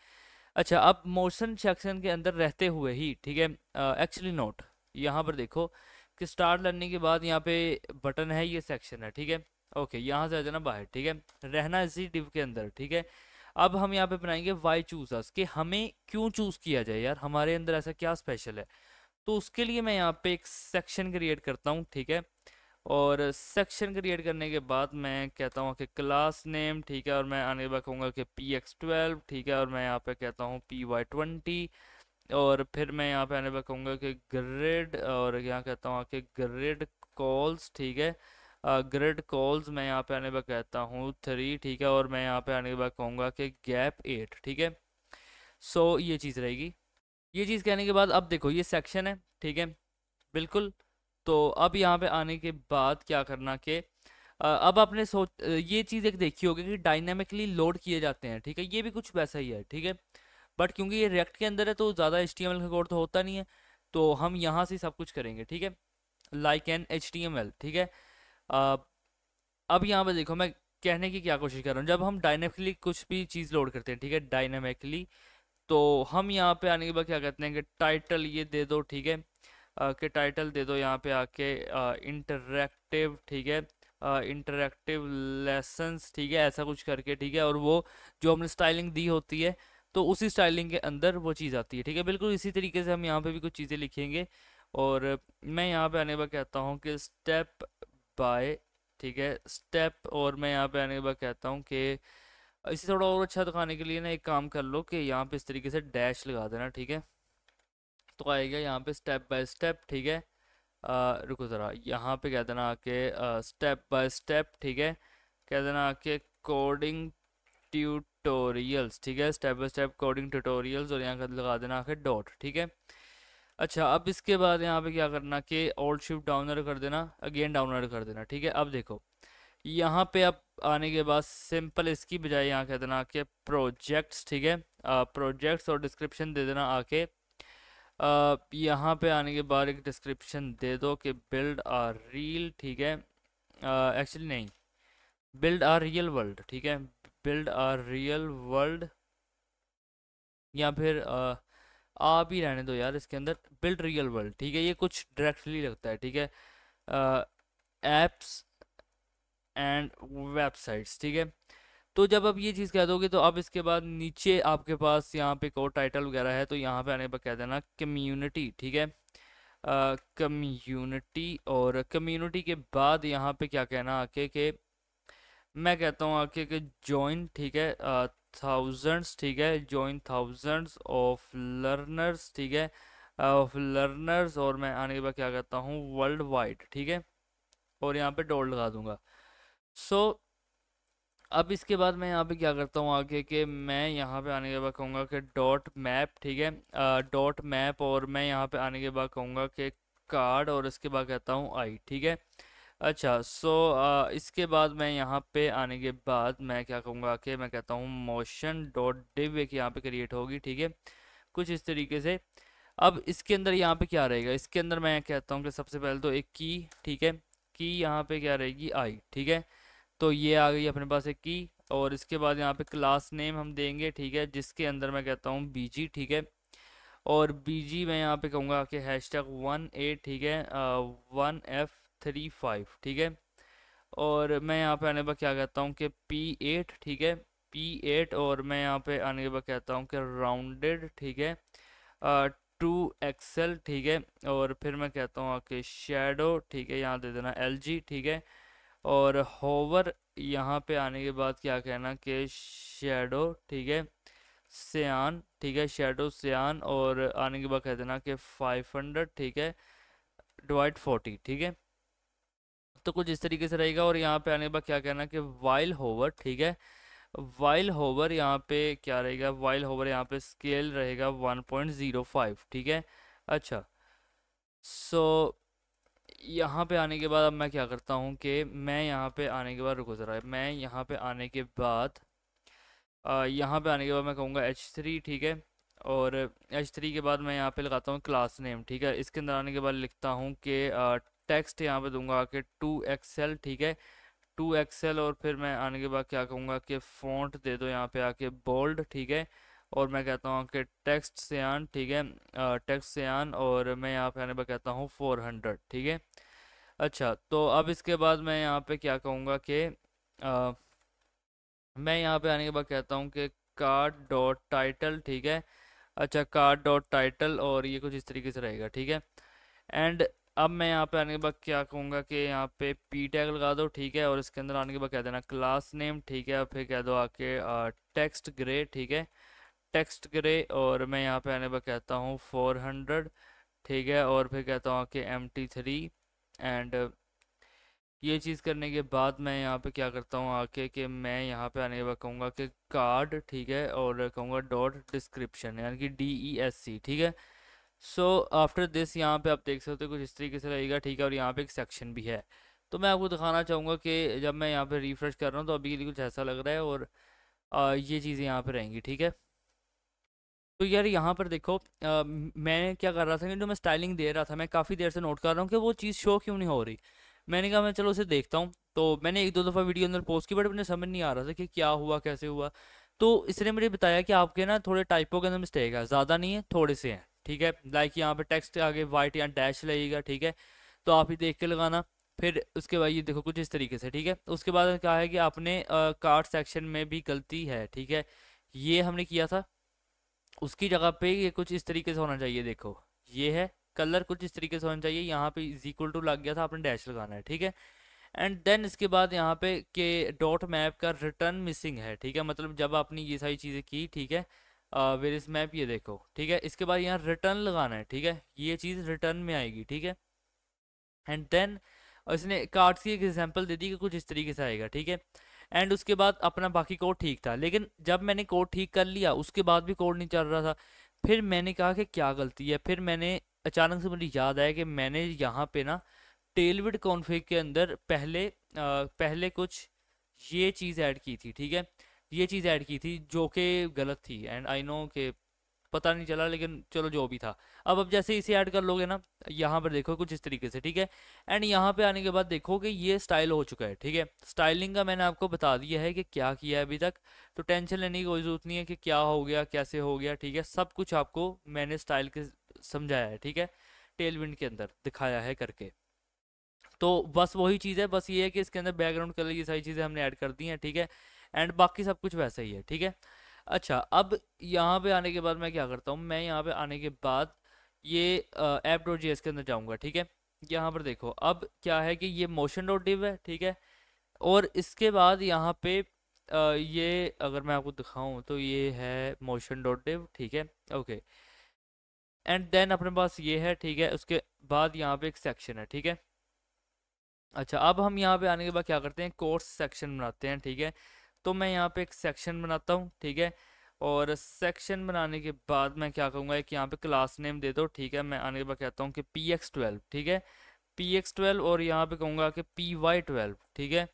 S1: अच्छा, अब मोशन सेक्शन के अंदर रहते हुए ही, ठीक है, एक्चुअली नोट, यहाँ पर देखो कि स्टार्ट लर्निंग के बाद यहाँ पे बटन है, ये सेक्शन है, ठीक है। ओके, यहाँ से आ जाना बाहर, ठीक है, रहना इसी डिव के अंदर, ठीक है। अब हम यहाँ पे बनाएंगे वाई चूज अस, कि हमें क्यों चूज किया जाए यार, हमारे अंदर ऐसा क्या स्पेशल है। तो उसके लिए मैं यहाँ पे एक सेक्शन क्रिएट करता हूँ, ठीक है। और सेक्शन क्रिएट करने के बाद मैं कहता हूँ कि क्लास नेम, ठीक है, और मैं आने के बाद कहूँगा कि px12, ठीक है, और मैं यहाँ पे कहता हूँ py20, और फिर मैं यहाँ पे आने के बाद कहूँगा कि ग्रिड, और यहाँ कहता हूँ कि ग्रिड कॉल्स, ठीक है। ग्रिड कॉल्स मैं यहाँ पे आने के बाद कहता हूँ 3, ठीक है, और मैं यहाँ पे आने के बाद कहूँगा कि गैप 8, ठीक है। सो ये चीज़ रहेगी। ये चीज़ कहने के बाद अब देखो ये सेक्शन है, ठीक है, बिल्कुल। तो अब यहाँ पे आने के बाद क्या करना कि अब आपने ये चीज़ एक देखी होगी कि डायनामिकली लोड किए जाते हैं, ठीक है, ये भी कुछ वैसा ही है, ठीक है। बट क्योंकि ये रिएक्ट के अंदर है तो ज़्यादा HTML का कोड तो होता नहीं है, तो हम यहाँ से सब कुछ करेंगे, ठीक है, लाइक एन HTML, ठीक है। अ, अब यहाँ पे देखो मैं कहने की क्या कोशिश कर रहा हूँ, जब हम डायनेमिकली कुछ भी चीज़ लोड करते हैं, ठीक है, डायनेमिकली, तो हम यहाँ पे आने के बाद क्या कहते हैं कि टाइटल ये दे दो, ठीक है, कि टाइटल दे दो यहाँ पे आके इंटरैक्टिव, ठीक है, इंटरैक्टिव लेसन्स, ठीक है, ऐसा कुछ करके, ठीक है। और वो जो हमने स्टाइलिंग दी होती है तो उसी स्टाइलिंग के अंदर वो चीज़ आती है, ठीक है। बिल्कुल इसी तरीके से हम यहाँ पे भी कुछ चीज़ें लिखेंगे। और मैं यहाँ पे आने के बाद कहता हूँ कि स्टेप बाय, ठीक है, स्टेप, और मैं यहाँ पे आने के बाद कहता हूँ कि इसे थोड़ा और अच्छा दिखाने के लिए ना एक काम कर लो कि यहाँ पे इस तरीके से डैश लगा देना, ठीक है। तो आएगा यहाँ पे स्टेप बाय स्टेप, ठीक है। रुको ज़रा, यहाँ पे कह देना आके स्टेप बाय स्टेप, ठीक है, कह देना आके कोडिंग ट्यूटोरियल्स, ठीक है, step by step coding tutorials, और यहाँ का लगा देना आके डॉट, ठीक है। अच्छा, अब इसके बाद यहाँ पे क्या करना कि ऑल्ट शिफ्ट डाउनलोड कर देना, अगेन डाउनलोड कर देना, ठीक है। अब देखो यहाँ पे अब आने के बाद सिंपल इसकी बजाय यहाँ कह देना आके प्रोजेक्ट्स, ठीक है, प्रोजेक्ट्स, और डिस्क्रिप्शन दे देना आके यहाँ पे आने के बाद एक डिस्क्रिप्शन दे दो कि बिल्ड आ रील, ठीक है, एक्चुअली नहीं, बिल्ड आ रियल वर्ल्ड, ठीक है, बिल्ड आ रियल वर्ल्ड, या फिर आप ही रहने दो यार इसके अंदर, बिल्ड रियल वर्ल्ड, ठीक है। ये कुछ डायरेक्टली लगता है, ठीक है, एप्स एंड वेबसाइट्स, ठीक है। तो जब आप ये चीज़ कह दोगे तो अब इसके बाद नीचे आपके पास यहाँ पे कोड टाइटल वगैरह है, तो यहाँ पे आने पर कह देना कम्युनिटी, ठीक है, कम्युनिटी, और कम्युनिटी के बाद यहाँ पे क्या कहना आके कि मैं कहता हूँ आके कि जॉइन, ठीक है, थाउजेंड्स, ठीक है, जॉइन थाउजेंड्स ऑफ लर्नर्स, ठीक है, ऑफ लर्नर्स, और मैं आने के बाद क्या कहता हूँ वर्ल्ड वाइड, ठीक है, और यहाँ पे डॉट लगा दूंगा। सो अब इसके बाद मैं यहाँ पे क्या करता हूँ आगे कि मैं यहाँ पे आने के बाद कहूँगा कि डॉट मैप, ठीक है, डॉट मैप, और मैं यहाँ पे आने के बाद कहूँगा कि कार्ड, और इसके बाद कहता हूँ आई, ठीक है। अच्छा, सो इसके बाद मैं यहाँ पे आने के बाद मैं क्या कहूँगा कि मैं कहता हूँ मोशन डॉट डिव एक यहाँ पे क्रिएट होगी, ठीक है, कुछ इस तरीके से। अब इसके अंदर यहाँ पे क्या रहेगा, इसके अंदर मैं कहता हूँ कि सबसे पहले तो एक की, ठीक है, की यहाँ पे क्या रहेगी आई, ठीक है। तो ये आ गई अपने पास एक की, और इसके बाद यहाँ पे क्लास नेम हम देंगे, ठीक है, जिसके अंदर मैं कहता हूँ बीजी, ठीक है, और बीजी मैं यहाँ पे कहूँगा कि हैशटैग 18, ठीक है, 1F35, ठीक है, और मैं यहाँ पे आने के बाद क्या कहता हूँ कि P8, ठीक है, P8, और मैं यहाँ पे आने के बाद कहता हूँ कि राउंडेड, ठीक है, 2XL, ठीक है, और फिर मैं कहता हूँ कि शेडो, ठीक है, यहाँ दे देना LG, ठीक है, और होवर यहाँ पे आने के बाद क्या कहना कि शेडो, ठीक है, सियान, ठीक है, शेडो सियान, और आने के बाद कह देना कि 500, ठीक है, डिवाइड 40, ठीक है। तो कुछ इस तरीके से रहेगा। और यहाँ पे आने के बाद क्या कहना कि वाइल होवर, ठीक है, वाइल होवर यहाँ पे क्या रहेगा, वाइल होवर यहाँ पे स्केल रहेगा 1.05, ठीक है। अच्छा, सो यहाँ पे आने के बाद अब मैं क्या करता हूँ कि मैं यहाँ पे आने के बाद, रुको ज़रा, मैं यहाँ पे आने के बाद यहाँ पे आने के बाद मैं कहूँगा H3, ठीक है, और H3 के बाद मैं यहाँ पे लगाता हूँ क्लास नेम, ठीक है। इसके अंदर आने के बाद लिखता हूँ कि टेक्स्ट यहाँ पे दूंगा कि 2XL, ठीक है, 2XL, और फिर मैं आने के बाद क्या कहूँगा कि फ़ॉन्ट दे दो यहाँ पे आके बोल्ड, ठीक है, और मैं कहता हूँ कि टेक्स्ट सियान, ठीक है, टेक्स्ट सियान, और मैं यहाँ पे आने पर कहता हूँ 400, ठीक है। अच्छा, तो अब इसके बाद मैं यहाँ पे क्या कहूँगा कि मैं यहाँ पे आने के बाद कहता हूँ कि कार्ड डॉट टाइटल, ठीक है। अच्छा, कार्ड डॉट टाइटल, और ये कुछ इस तरीके से रहेगा, ठीक है। एंड अब मैं यहाँ पे आने के बाद क्या कहूँगा कि यहाँ पे पी टैग लगा दो, ठीक है, और इसके अंदर आने के बाद कह देना क्लास नेम, ठीक है, और फिर कह दो आके टेक्स्ट ग्रे, ठीक है, टेक्स्ट ग्रे, और मैं यहाँ पे आने के बाद कहता हूँ 400, ठीक है, और फिर कहता हूँ कि MT3। एंड ये चीज़ करने के बाद मैं यहाँ पे क्या करता हूँ आके कि मैं यहाँ पे आने के बाद कहूँगा कि कार्ड, ठीक है, और कहूँगा डॉट डिस्क्रिप्शन, यानी कि DESC, ठीक है। सो आफ्टर दिस यहाँ पे आप देख सकते हो कुछ इस तरीके से रहेगा, ठीक है, और यहाँ पे एक सेक्शन भी है। तो मैं आपको दिखाना चाहूँगा कि जब मैं यहाँ पे रिफ्रेश कर रहा हूँ तो अभी के लिए कुछ ऐसा लग रहा है, और ये चीज़ें यहाँ पे रहेंगी, ठीक है। तो यार यहाँ पर देखो, मैं क्या कर रहा था कि जो मैं स्टाइलिंग दे रहा था, मैं काफ़ी देर से नोट कर रहा हूँ कि वो चीज़ शो क्यों नहीं हो रही। मैंने कहा मैं चलो उसे देखता हूँ, तो मैंने एक दो दफ़ा वीडियो अंदर पोस्ट की, बट मुझे समझ नहीं आ रहा था कि क्या हुआ, कैसे हुआ। तो इसने मुझे बताया कि आपके ना थोड़े टाइपों के अंदर मिस्टेक है, ज़्यादा नहीं है, थोड़े से हैं, ठीक है। लाइक यहाँ पे टेक्स्ट आगे वाइट या डैश लगेगा, ठीक है, तो आप ही देख के लगाना। फिर उसके बाद ये देखो कुछ इस तरीके से, ठीक है। उसके बाद क्या है कि आपने कार्ड सेक्शन में भी गलती है, ठीक है, ये हमने किया था, उसकी जगह पे ये कुछ इस तरीके से होना चाहिए, देखो ये है कलर, कुछ इस तरीके से होना चाहिए, यहाँ पे इज इक्वल टू लग गया था, आपने डैश लगाना है, ठीक है। एंड देन इसके बाद यहाँ पे के डॉट मैप का रिटर्न मिसिंग है, ठीक है, मतलब जब आपने ये सारी चीज़ें की, ठीक है, वेर इज मैप, ये देखो, ठीक है, इसके बाद यहाँ रिटर्न लगाना है, ठीक है, ये चीज़ रिटर्न में आएगी, ठीक है। एंड देन इसने कार्ड्स की एक एग्जांपल दे दी कि कुछ इस तरीके से आएगा, ठीक है। एंड उसके बाद अपना बाकी कोड ठीक था, लेकिन जब मैंने कोड ठीक कर लिया उसके बाद भी कोड नहीं चल रहा था। फिर मैंने कहा कि क्या गलती है, फिर मैंने अचानक से मुझे याद आया कि मैंने यहाँ पे ना टेलविड कॉन्फ़िग के अंदर पहले कुछ ये चीज़ ऐड की थी, ठीक है, ये चीज़ ऐड की थी जो कि गलत थी, एंड आई नो कि पता नहीं चला, लेकिन चलो जो भी था। अब जैसे इसे ऐड कर लोगे ना, यहाँ पर देखो कुछ इस तरीके से, ठीक है। एंड यहाँ पे आने के बाद देखो कि ये स्टाइल हो चुका है, ठीक है। स्टाइलिंग का मैंने आपको बता दिया है कि क्या किया है अभी तक, तो टेंशन लेने की कोई जरूरत नहीं है कि क्या हो गया, कैसे हो गया, ठीक है, सब कुछ आपको मैंने स्टाइल के समझाया है, ठीक है, टेलविंड के अंदर दिखाया है करके। तो बस वही चीज़ है, बस ये है कि इसके अंदर बैकग्राउंड कलर ये सारी चीज़ें हमने ऐड कर दी हैं, ठीक है, एंड बाकी सब कुछ वैसा ही है, ठीक है। अच्छा, अब यहाँ पे आने के बाद मैं क्या करता हूँ, मैं यहाँ पे आने के बाद ये ऐप डॉट JS के अंदर जाऊँगा, ठीक है। यहाँ पर देखो अब क्या है कि ये मोशन डॉट डिव है, ठीक है, और इसके बाद यहाँ पे ये अगर मैं आपको दिखाऊँ तो ये है मोशन डॉट डिव, ठीक है, ओके। एंड देन अपने पास ये है, ठीक है, उसके बाद यहाँ पे एक सेक्शन है, ठीक है। अच्छा, अब हम यहाँ पे आने के बाद क्या करते हैं, कोर्स सेक्शन बनाते हैं, ठीक है। तो मैं यहाँ पे एक सेक्शन बनाता हूँ, ठीक है, और सेक्शन बनाने के बाद मैं क्या कहूँगा कि यहाँ पे क्लास नेम दे दो, ठीक है। मैं आने के बाद कहता हूँ कि PX12, ठीक है, PX12, और यहाँ पे कहूँगा कि PY12, ठीक है।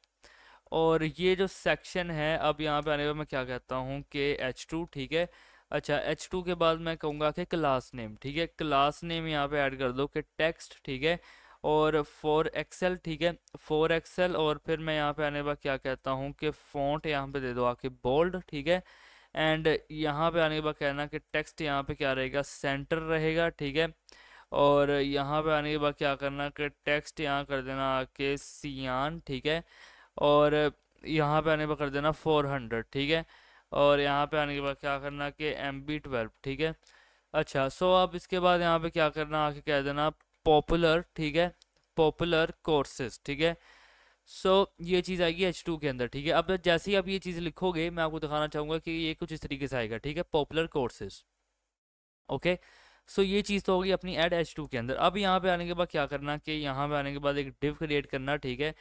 S1: और ये जो सेक्शन है, अब यहाँ पे आने के बाद मैं क्या कहता हूँ कि H2, ठीक है। अच्छा, H2 के बाद मैं कहूँगा कि क्लास नेम, ठीक है, क्लास नेम यहाँ पे ऐड कर दो कि टेक्स्ट, ठीक है, और 4XL, ठीक है, 4XL, और फिर मैं यहाँ पे आने के बाद क्या कहता हूँ कि फ़ॉन्ट यहाँ पे दे दो आके बोल्ड, ठीक है। एंड यहाँ पे आने के बाद कहना कि टेक्स्ट यहाँ पे क्या रहेगा, सेंटर रहेगा, ठीक है,
S2: और यहाँ पे आने के बाद क्या करना कि टेक्स्ट यहाँ कर देना आके सियान, ठीक है। और यहाँ पे आने के बाद कर देना 400, ठीक है। और यहाँ पे आने के बाद क्या करना कि MB12, ठीक है। अच्छा, सो अब इसके बाद यहाँ पे क्या करना, आके कह देना पॉपुलर, ठीक है, पॉपुलर कोर्सेज, ठीक है। सो ये चीज़ आएगी H2 के अंदर, ठीक है। अब जैसे ही आप ये चीज़ लिखोगे मैं आपको दिखाना चाहूँगा कि ये कुछ इस तरीके से आएगा, ठीक है, पॉपुलर कोर्सेज, ओके। सो ये चीज़ तो होगी अपनी ऐड H2 के अंदर। अब यहाँ पे आने के बाद क्या करना कि यहाँ पे आने के बाद एक डिव क्रिएट करना, ठीक है।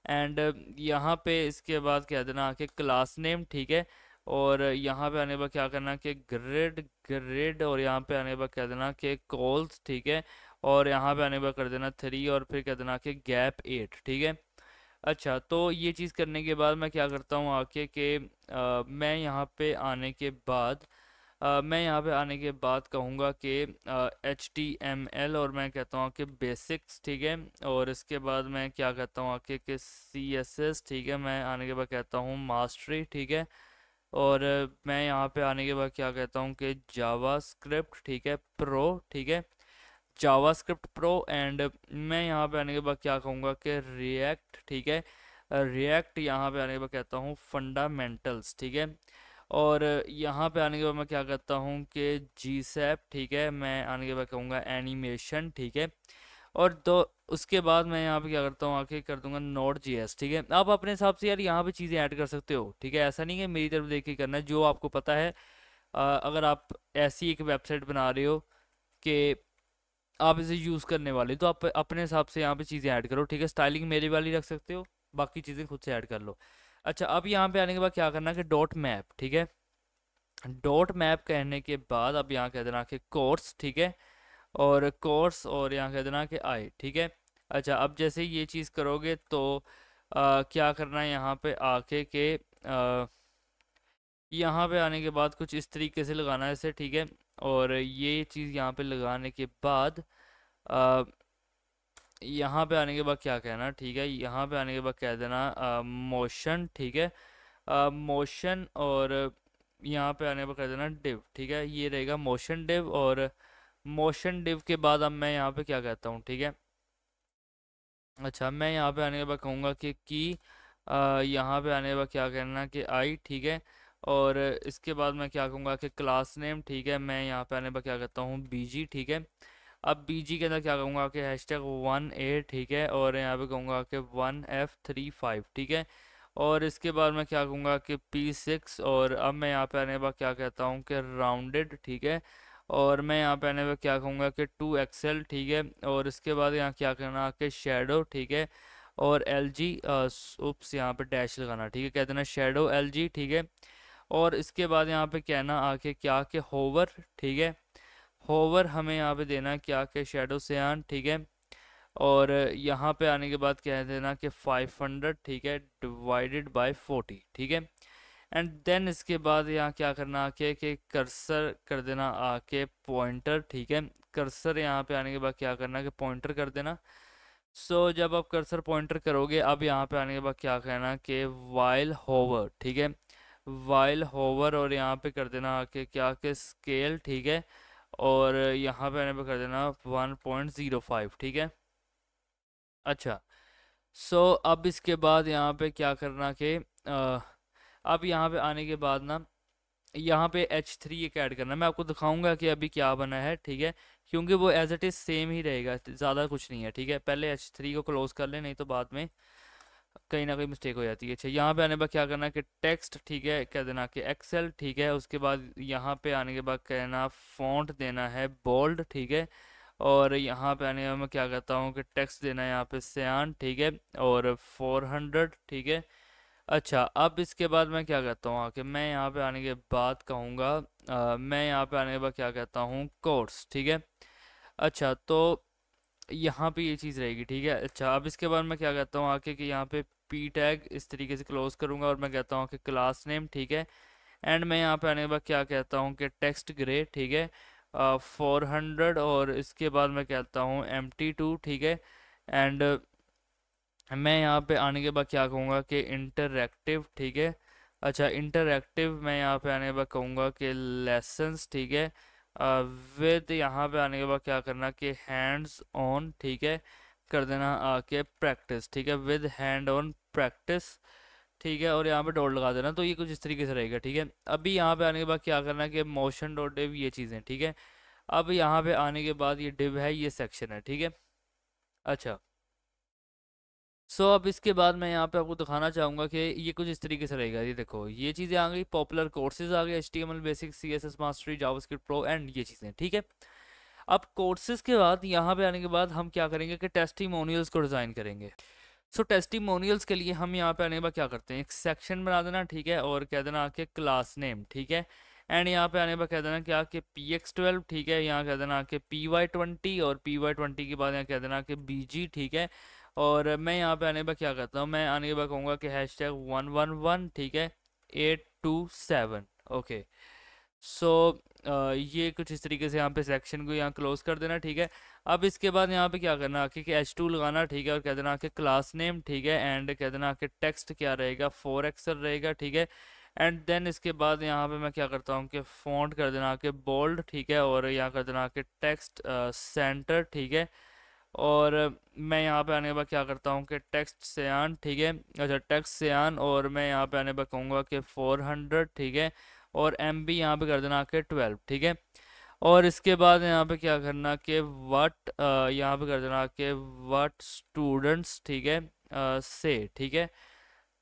S2: एंड यहाँ पे इसके बाद कह देना आके क्लास नेम, ठीक है। और यहाँ पे आने के बाद क्या करना कि ग्रिड ग्रिड, और यहाँ पे आने के बाद कह देना कि कॉल्स, ठीक है। और यहाँ पे आने के बाद कर देना 3, और फिर कह देना कि गैप 8, ठीक है। अच्छा, तो ये चीज़ करने के बाद मैं क्या करता हूँ आके कि मैं यहाँ पे आने के बाद मैं यहाँ पे आने के बाद कहूँगा कि HTML, और मैं कहता हूँ कि बेसिक्स, ठीक है। और इसके बाद मैं क्या कहता हूँ आके कि CSS, ठीक है। मैं आने के बाद कहता हूँ मास्टरी, ठीक है। और मैं यहाँ पे आने के बाद क्या कहता हूँ कि जावा स्क्रिप्ट, ठीक है, प्रो, ठीक है, जावास्क्रिप्ट प्रो। एंड मैं यहाँ पे आने के बाद क्या कहूँगा कि रिएक्ट, ठीक है, रिएक्ट। यहाँ पे आने के बाद कहता हूँ फंडामेंटल्स, ठीक है। और यहाँ पे आने के बाद मैं क्या कहता हूँ कि GSAP, ठीक है। मैं आने के बाद कहूँगा एनिमेशन, ठीक है। और तो उसके बाद मैं यहाँ पे क्या करता हूँ आके कर दूंगा Node.js, ठीक है। आप अपने हिसाब से यार यहाँ पे चीज़ें ऐड कर सकते हो, ठीक है। ऐसा नहीं है मेरी तरफ देख के करना है, जो आपको पता है। अगर आप ऐसी एक वेबसाइट बना रहे हो कि आप इसे यूज़ करने वाले, तो आप अपने हिसाब से यहाँ पे चीज़ें ऐड करो, ठीक है। स्टाइलिंग मेरी वाली रख सकते हो, बाकी चीज़ें खुद से ऐड कर लो। अच्छा, अब यहाँ पे आने के बाद क्या करना कि डॉट मैप, ठीक है। डॉट मैप कहने के बाद अब यहाँ कह देना कि कोर्स, ठीक है। और कोर्स, और यहाँ कह देना कि आई, ठीक है। अच्छा, अब जैसे ये चीज़ करोगे तो क्या करना है यहाँ पे आके के यहाँ पे आने के बाद कुछ इस तरीके से लगाना है इसे, ठीक है। और ये चीज़ यहाँ पे लगाने के बाद यहाँ पे आने के बाद क्या कहना, ठीक है, यहाँ पे आने के बाद कह देना मोशन, ठीक है, मोशन। और यहाँ पे आने पर कर देना डिव, ठीक है, ये रहेगा मोशन डिव। और मोशन डिव के बाद अब मैं यहाँ पे क्या कहता हूँ, ठीक है। अच्छा, मैं यहाँ पे आने के बाद कहूँगा कि यहाँ पे आने के बाद क्या कहना कि आई, ठीक है। और इसके बाद मैं क्या कहूँगा कि क्लास नेम, ठीक है। मैं यहाँ पे आने पर क्या कहता हूँ BG, ठीक है। अब BG के अंदर क्या कहूँगा कि #1A, ठीक है। और यहाँ पे कहूँगा कि 1F35, ठीक है। और इसके बाद मैं क्या कहूँगा कि P6। और अब मैं यहाँ पे आने के बाद क्या कहता हूँ कि राउंडेड, ठीक है। और मैं यहाँ पे आने पे क्या कहूँगा कि 2XL, ठीक है। और इसके बाद यहाँ क्या करना कि शेडो, ठीक है। और LG, उप्स, यहाँ पे डैश लगाना, ठीक है, कह देना शेडो LG, ठीक है। और इसके बाद यहाँ पे कहना आके क्या कि होवर, ठीक है। होवर हमें यहाँ पे देना है क्या कि शेडो सियान, ठीक है। और यहाँ पे आने के बाद कह देना कि 500, ठीक है, डिवाइडेड बाय 40, ठीक है। एंड देन इसके बाद यहाँ क्या करना आके कि कर्सर कर देना आके पॉइंटर, ठीक है। कर्सर यहाँ पे आने के बाद क्या करना कि पॉइंटर कर देना। सो जब आप कर्सर पॉइंटर करोगे, अब यहाँ पे आने के बाद क्या कहना कि वाइल होवर, ठीक है, वाइल होवर। और यहाँ पे कर देना आके क्या कि स्केल, ठीक है। और यहाँ पे आने पे कर देना 1.05, ठीक है। अच्छा, सो अब इसके बाद यहाँ पे क्या करना कि अब यहाँ पे आने के बाद ना यहाँ पे H3 एक ऐड करना है। मैं आपको दिखाऊंगा कि अभी क्या बना है, ठीक है, क्योंकि वो एज इट इज़ सेम ही रहेगा, ज़्यादा कुछ नहीं है, ठीक है। पहले H3 को क्लोज कर ले, नहीं तो बाद में कहीं ना कहीं मिस्टेक हो जाती है। अच्छा, यहाँ पे आने के बाद क्या करना है कि टेक्स्ट, ठीक है, कह देना कि एक्सेल, ठीक है। उसके बाद यहाँ पे आने के बाद कहना फॉन्ट देना है बोल्ड, ठीक है। और यहाँ पे आने के बाद मैं क्या कहता हूँ कि टेक्स्ट देना है यहाँ पे सियान, ठीक है। और 400, ठीक है। अच्छा, अब इसके बाद मैं क्या कहता हूँ आके मैं यहाँ पे आने के बाद कहूँगा मैं यहाँ पे आने के बाद क्या कहता हूँ कोर्स, ठीक है। अच्छा, तो यहाँ पे ये चीज़ रहेगी, ठीक है। अच्छा, अब इसके बाद मैं क्या कहता हूँ आके कि यहाँ पे P टैग इस तरीके से क्लोज करूँगा, और मैं कहता हूँ कि क्लास नेम, ठीक है। एंड मैं यहाँ पे आने के बाद क्या कहता हूँ कि टेक्स्ट ग्रे, ठीक है, 400। और इसके बाद मैं कहता हूँ MT2, ठीक है। एंड मैं यहाँ पे आने के बाद क्या कहूँगा कि इंटरएक्टिव, ठीक है। अच्छा, इंटरएक्टिव मैं यहाँ पे आने के बाद कहूँगा कि लेसन्स, ठीक है। विद यहाँ पे आने के बाद क्या करना कि हैंड्स ऑन, ठीक है, कर देना आके प्रैक्टिस, ठीक है, विद हैंड ऑन प्रैक्टिस, ठीक है, और यहाँ पे डॉट लगा देना। तो ये कुछ इस तरीके से रहेगा, ठीक है। अभी यहाँ पे आने के बाद क्या करना कि मोशन डॉट डिव, ये चीज़ें, ठीक है। अब यहाँ पे आने के बाद ये डिव है, ये सेक्शन है, ठीक है। अच्छा, अब इसके बाद मैं यहाँ पे आपको दिखाना चाहूँगा कि ये कुछ इस तरीके से रहेगा। ये देखो, ये चीज़ें आ गई, पॉपुलर कोर्सेज आ गए, HTML basic, CSS mastery, JavaScript pro and ये चीज़ें, ठीक है। अब कोर्सेज के बाद यहाँ पे आने के बाद हम क्या करेंगे कि टेस्टिमोनियल्स को डिज़ाइन करेंगे। टेस्टिमोनियल्स के लिए हम यहाँ पे आने के बाद क्या करते हैं, एक सेक्शन बना देना, ठीक है, और कह देना आके क्लास नेम, ठीक है। एंड यहाँ पे आने के बाद कह देना क्या कि PX12, ठीक है, यहाँ कह देना कि PY20, और PY20 के बाद यहाँ कह देना कि BG, ठीक है। और मैं यहाँ पे आने के बाद क्या करता हूँ, मैं आने के बाद कहूँगा कि #111, ठीक है, 827, ओके। ये कुछ इस तरीके से यहाँ पे सेक्शन को यहाँ क्लोज कर देना, ठीक है। अब इसके बाद यहाँ पे क्या करना कि H2 लगाना, ठीक है, और कह देना कि क्लास नेम, ठीक है, एंड कह देना कि टेक्स्ट क्या रहेगा, 4 एक्सल रहेगा, ठीक है। एंड देन इसके बाद यहाँ पे मैं क्या करता हूँ कि फॉन्ट कर देना कि बोल्ड, ठीक है, और यहाँ कर देना कि टेक्स्ट सेंटर, ठीक है। और मैं यहाँ पे आने के बाद क्या करता हूँ कि टेक्स्ट सियान, ठीक है, अच्छा टेक्स्ट सियान, और मैं यहाँ पे आने के बाद कहूँगा कि 400, ठीक है, और MB यहाँ पे कर देना कि 12, ठीक है। और इसके बाद यहाँ पे क्या करना कि व्हाट, यहाँ पे कर देना कि व्हाट स्टूडेंट्स, ठीक है, से, ठीक है।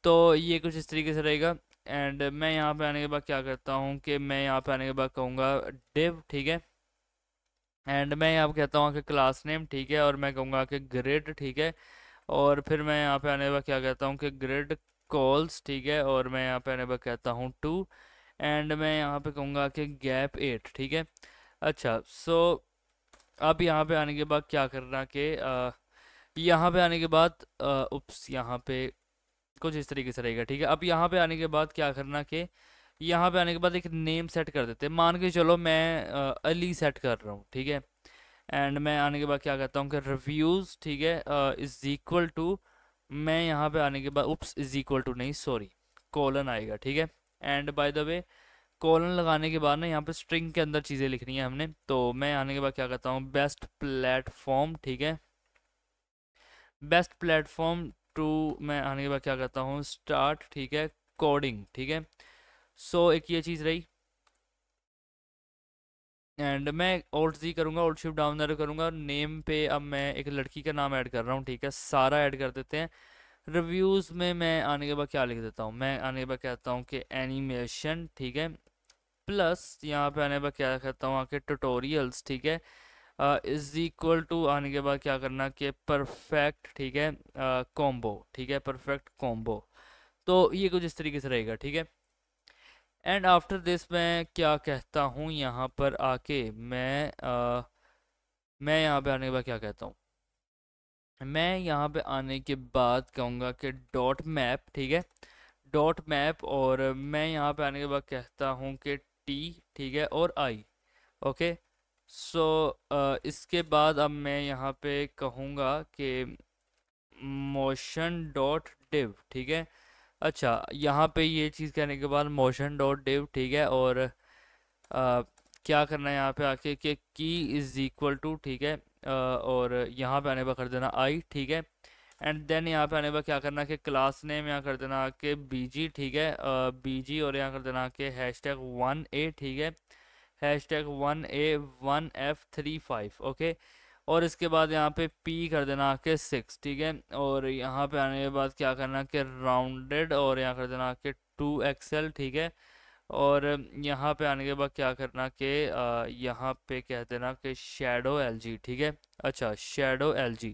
S2: तो ये कुछ इस तरीके से रहेगा। एंड मैं यहाँ पे आने के बाद क्या करता हूँ कि मैं यहाँ पे आने के बाद कहूँगा डिव, ठीक है, एंड मैं यहाँ पे कहता हूँ कि क्लास नेम, ठीक है, और मैं कहूँगा कि ग्रिड, ठीक है, और फिर मैं यहाँ पे आने के बाद क्या कहता हूँ कि ग्रिड कॉल्स, ठीक है, और मैं यहाँ पे आने के बाद कहता हूँ 2, एंड मैं यहाँ पे कहूँगा कि गैप 8, ठीक है। अच्छा, अब यहाँ पे आने के बाद क्या करना कि यहाँ पे आने के बाद उप्स, यहाँ पे कुछ इस तरीके से रहेगा, ठीक है। अब यहाँ पे आने के बाद क्या करना कि यहाँ पे आने के बाद एक नेम सेट कर देते हैं, मान के चलो मैं अली सेट कर रहा हूँ, ठीक है। एंड मैं आने के बाद क्या कहता हूँ कि रिव्यूज़, ठीक है, इज इक्वल टू, मैं यहाँ पे आने के बाद उप्स, इज इक्वल टू नहीं, सॉरी, कोलन आएगा, ठीक है। And by the way, colon लगाने के बाद ना यहाँ पे स्ट्रिंग के अंदर चीज़ें लिखनी है हमने, तो मैं आने के बाद क्या करता हूँ, बेस्ट प्लेटफॉर्म, ठीक है, बेस्ट प्लेटफॉर्म टू, मैं आने के बाद क्या करता हूँ, स्टार्ट, ठीक है, कोडिंग, ठीक है। एक ये चीज़ रही। एंड मैं Alt Z करूँगा, Alt Shift डाउन एरो करूँगा, नेम पे अब मैं एक लड़की का नाम ऐड कर रहा हूँ, ठीक है, सारा ऐड कर देते हैं। रिव्यूज़ में मैं आने के बाद क्या लिख देता हूँ, मैं आने के बाद कहता हूँ कि एनिमेशन, ठीक है, प्लस यहाँ पे आने के बाद क्या कहता हूँ आके ट्यूटोरियल्स, ठीक है, इज इक्वल टू, आने के बाद क्या करना कि परफेक्ट, ठीक है, कॉम्बो, ठीक है, परफेक्ट कॉम्बो। तो ये कुछ इस तरीके से रहेगा, ठीक है। एंड आफ्टर दिस मैं क्या कहता हूँ, यहाँ पर आके मैं यहाँ पे आने के बाद क्या कहता हूँ, मैं यहाँ पे आने के बाद कहूँगा कि डॉट मैप, ठीक है, डॉट मैप, और मैं यहाँ पे आने के बाद कहता हूँ कि टी, ठीक है, और आई, ओके। इसके बाद अब मैं यहाँ पे कहूँगा कि मोशन डॉट डिव, ठीक है। अच्छा, यहाँ पे ये चीज़ कहने के बाद मोशन डॉट डिव, ठीक है, और क्या करना है यहाँ पे आके कि की इज़ इक्वल टू, ठीक है, और यहाँ पे आने पर कर देना आई, ठीक है। एंड देन यहाँ पे आने पर क्या करना कि क्लास नेम यहाँ कर देना कि BG, ठीक है, BG, और यहाँ कर देना कि #1A, ठीक है, #1A1F35, ओके। और इसके बाद यहाँ पे P कर देना कि 6, ठीक है, और यहाँ पे आने के बाद क्या करना कि राउंडेड, और यहाँ कर देना कि 2XL, ठीक है। और यहाँ पे आने के बाद क्या करना कि यहाँ पे कह देना कि शेडो LG, ठीक है, अच्छा शेडो LG।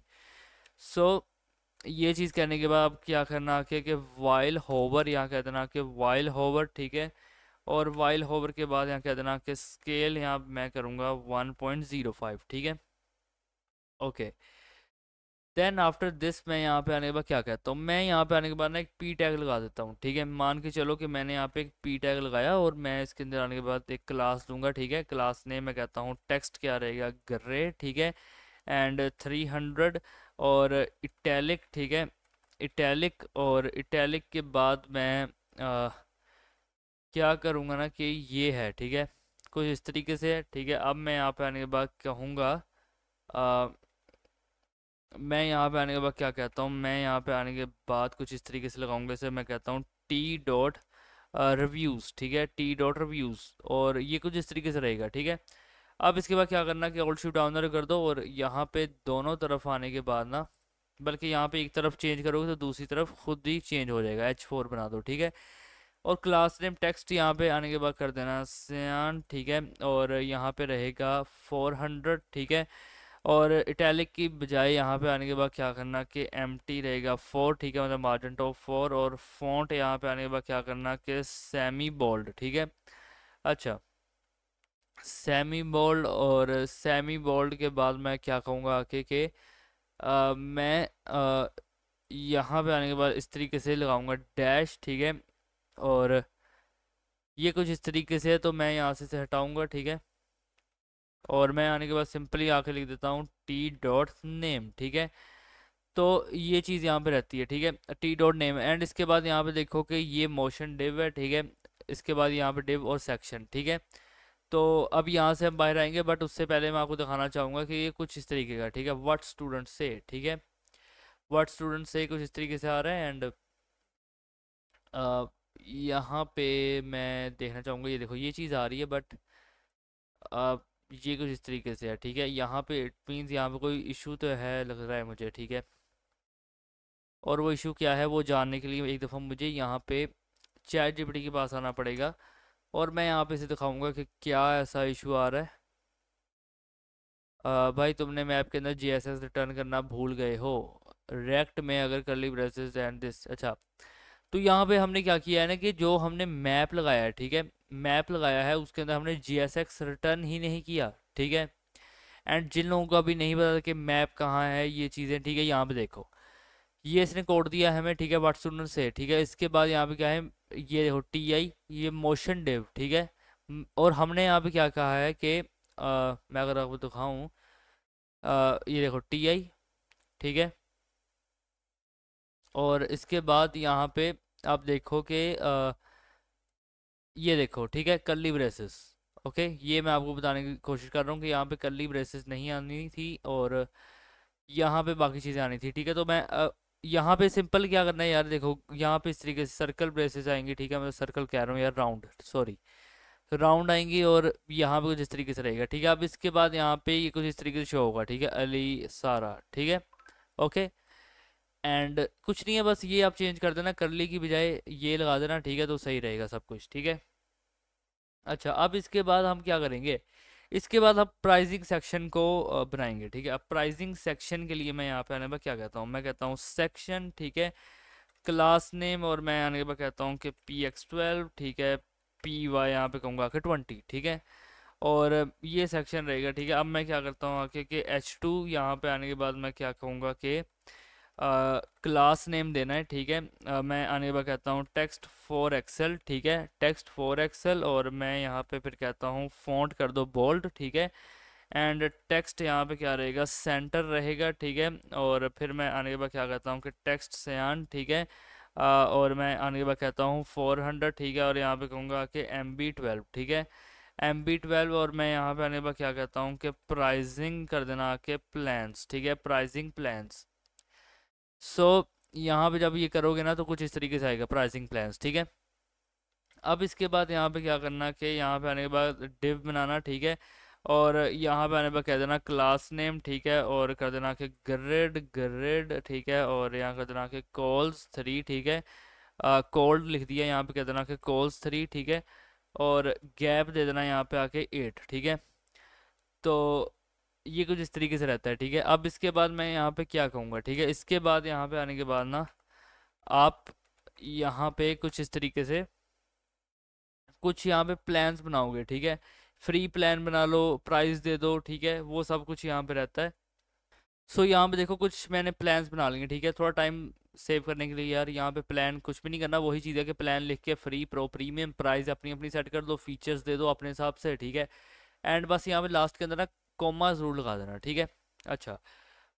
S2: ये चीज़ कहने के बाद अब क्या करना कि वाइल होवर, यहाँ कह देना कि वाइल होवर, ठीक है, और वाइल होवर के बाद यहाँ कह देना कि स्केल यहाँ मैं करूँगा 1.05, ठीक है, ओके। देन आफ्टर दिस मैं यहाँ पे आने के बाद क्या कहता हूँ, मैं यहाँ पे आने के बाद ना एक P टैग लगा देता हूँ, ठीक है। मान के चलो कि मैंने यहाँ पे एक P टैग लगाया, और मैं इसके अंदर आने के बाद एक क्लास दूंगा, ठीक है, क्लास नेम मैं कहता हूँ टेक्स्ट क्या रहेगा, ग्रे, ठीक है, एंड 300, और इटैलिक, ठीक है, इटैलिक, और इटैलिक के बाद मैं क्या करूँगा ना कि ये है, ठीक है, कुछ इस तरीके से है, ठीक है। अब मैं यहाँ पे आने के बाद कहूँगा, मैं यहाँ पे आने के बाद क्या कहता हूँ, मैं यहाँ पे आने के बाद कुछ इस तरीके से लगाऊंगा, जैसे मैं कहता हूँ टी डॉट रिव्यूज़, ठीक है, टी डॉट रिव्यूज़, और ये कुछ इस तरीके से रहेगा, ठीक है। अब इसके बाद क्या करना कि ऑल्ट शिफ्ट डाउन कर दो, और यहाँ पे दोनों तरफ आने के बाद ना, बल्कि यहाँ पे एक तरफ चेंज करोगे तो दूसरी तरफ खुद ही चेंज हो जाएगा, H4 बना दो, ठीक है। और क्लास नेम टेक्स्ट यहाँ पे आने के बाद कर देना सियान, ठीक है, और यहाँ पे रहेगा 400, ठीक है। और इटैलिक की बजाय यहाँ पे आने के बाद क्या करना कि एम्प्टी रहेगा 4, ठीक है, मतलब मार्जिन टॉप 4, और फॉन्ट यहाँ पे आने के बाद क्या करना कि सेमी बोल्ड, ठीक है। अच्छा, सेमी बोल्ड, और सेमी बोल्ड के बाद मैं क्या कहूँगा आके कि मैं यहाँ पे आने के बाद इस तरीके से लगाऊंगा डैश, ठीक है, और ये कुछ इस तरीके से है, तो मैं यहाँ से हटाऊंगा, ठीक है। और मैं आने के बाद सिंपली आके लिख देता हूँ टी डॉट नेम, ठीक है। तो ये चीज़ यहाँ पे रहती है, ठीक है, टी डॉट नेम, एंड इसके बाद यहाँ पे देखो कि ये मोशन डिव है, ठीक है। इसके बाद यहाँ पे डिव और सेक्शन, ठीक है। तो अब यहाँ से हम बाहर आएंगे, बट उससे पहले मैं आपको दिखाना चाहूँगा कि ये कुछ इस तरीके का, ठीक है, व्हाट स्टूडेंट से, ठीक है, व्हाट स्टूडेंट से कुछ इस तरीके से आ रहा है। एंड यहाँ पे मैं देखना चाहूँगा, ये देखो ये चीज़ आ रही है, बट ये कुछ इस तरीके से है, ठीक है। यहाँ पे इट मीन्स यहाँ पे कोई इशू तो है लग रहा है मुझे, ठीक है। और वो इशू क्या है वो जानने के लिए एक दफ़ा मुझे यहाँ पे चैट जीपीटी के पास आना पड़ेगा, और मैं यहाँ पे इसे दिखाऊंगा कि क्या ऐसा इशू आ रहा है। भाई तुमने मैप के अंदर जीएसएस रिटर्न करना भूल गए हो, रेक्ट में अगर करली ब्रेसेस एंड दिस। अच्छा, तो यहाँ पे हमने क्या किया है ना कि जो हमने मैप लगाया है, ठीक है, मैप लगाया है उसके अंदर हमने जीएसएक्स रिटर्न ही नहीं किया, ठीक है। एंड जिन लोगों को अभी नहीं पता कि मैप कहाँ है ये चीज़ें, ठीक है, यहाँ पे देखो ये इसने कोड दिया है हमें, ठीक है, व्हाट स्टूडेंट से, ठीक है। इसके बाद यहाँ पे क्या है, ये देखो टी आई, ये मोशन डिव, ठीक है। और हमने यहाँ पे क्या कहा है कि मैं अगर आपको दिखाऊँ, ये देखो टी आई, ठीक है। और इसके बाद यहाँ पे आप देखो कि ये देखो, ठीक है, कर्ली ब्रेसेस, ओके। ये मैं आपको बताने की कोशिश कर रहा हूँ कि यहाँ पे कर्ली ब्रेसेस नहीं आनी थी, और यहाँ पे बाकी चीज़ें आनी थी, ठीक है। तो मैं यहाँ पे सिंपल क्या करना है यार, देखो यहाँ पे इस तरीके से सर्कल ब्रेसेस आएंगी, ठीक है, मैं सर्कल कह रहा हूँ यार, राउंड, सॉरी, राउंड आएंगी, और यहाँ पे कुछ इस तरीके से रहेगा, ठीक है। अब इसके बाद यहाँ पे ये कुछ इस तरीके से शो होगा, ठीक है, अली सारा, ठीक है, ओके। एंड कुछ नहीं है, बस ये आप चेंज कर देना, करली की बजाय ये लगा देना, ठीक है, तो सही रहेगा सब कुछ, ठीक है। अच्छा, अब इसके बाद हम क्या करेंगे, इसके बाद हम प्राइसिंग सेक्शन को बनाएंगे, ठीक है। अब प्राइसिंग सेक्शन के लिए मैं यहाँ पे आने पर क्या कहता हूँ, मैं कहता हूँ सेक्शन, ठीक है, क्लास नेम, और मैं आने के बाद कहता हूँ कि PX12, ठीक है, PY यहाँ पे कहूँगा कि 20, ठीक है। और ये सेक्शन रहेगा, ठीक है। अब मैं क्या करता हूँ आके कि H2 यहाँ पे आने के बाद मैं क्या कहूँगा कि क्लास नेम देना है, ठीक है। मैं आने के बाद कहता हूँ टेक्स्ट फॉर एक्सेल, ठीक है, टेक्स्ट फॉर एक्सेल, और मैं यहाँ पे फिर कहता हूँ फॉन्ट कर दो बोल्ड, ठीक है। एंड टेक्स्ट यहाँ पे क्या रहेगा, सेंटर रहेगा, ठीक है। और फिर मैं आने के बाद क्या कहता हूँ कि टेक्स्ट सयान, ठीक है। और मैं आने के बाद कहता हूँ 400, ठीक है, और यहाँ पे कहूँगा कि MB12, ठीक है, MB12। और मैं यहाँ पे आने के बाद क्या कहता हूँ कि प्राइसिंग कर देना आके प्लान्स, ठीक है, प्राइसिंग प्लान्स। सो यहाँ पे जब ये करोगे ना तो कुछ इस तरीके से आएगा प्राइसिंग प्लान्स, ठीक है। अब इसके बाद यहाँ पे क्या करना कि यहाँ पे आने के बाद डिव बनाना, ठीक है। और यहाँ पे आने पर कह देना क्लास नेम, ठीक है, और कर देना कि ग्रेड ग्रेड, ठीक है, और यहाँ कर देना कि कॉल्स 3, ठीक है, कोल्ड लिख दिया, यहाँ पे कह देना कि कॉल्स 3, ठीक है। और गैप दे देना यहाँ पे आके 8, ठीक है। तो ये कुछ इस तरीके से रहता है, ठीक है। अब इसके बाद मैं यहाँ पे क्या कहूँगा, ठीक है, इसके बाद यहाँ पे आने के बाद ना आप यहाँ पे कुछ इस तरीके से कुछ यहाँ पे प्लान्स बनाओगे, ठीक है, फ्री प्लान बना लो, प्राइस दे दो, ठीक है, वो सब कुछ यहाँ पे रहता है। सो यहाँ पे देखो कुछ मैंने प्लान्स बना लेंगे, ठीक है, थोड़ा टाइम सेव करने के लिए यार, यहाँ पे प्लान कुछ भी नहीं करना, वही चीज़ है कि प्लान लिख के फ्री, प्रो, प्रीमियम, प्राइस अपनी अपनी सेट कर दो, फीचर्स दे दो अपने हिसाब से, ठीक है। एंड बस यहाँ पे लास्ट के अंदर ना कॉमा ज़रूर लगा देना, ठीक है। अच्छा,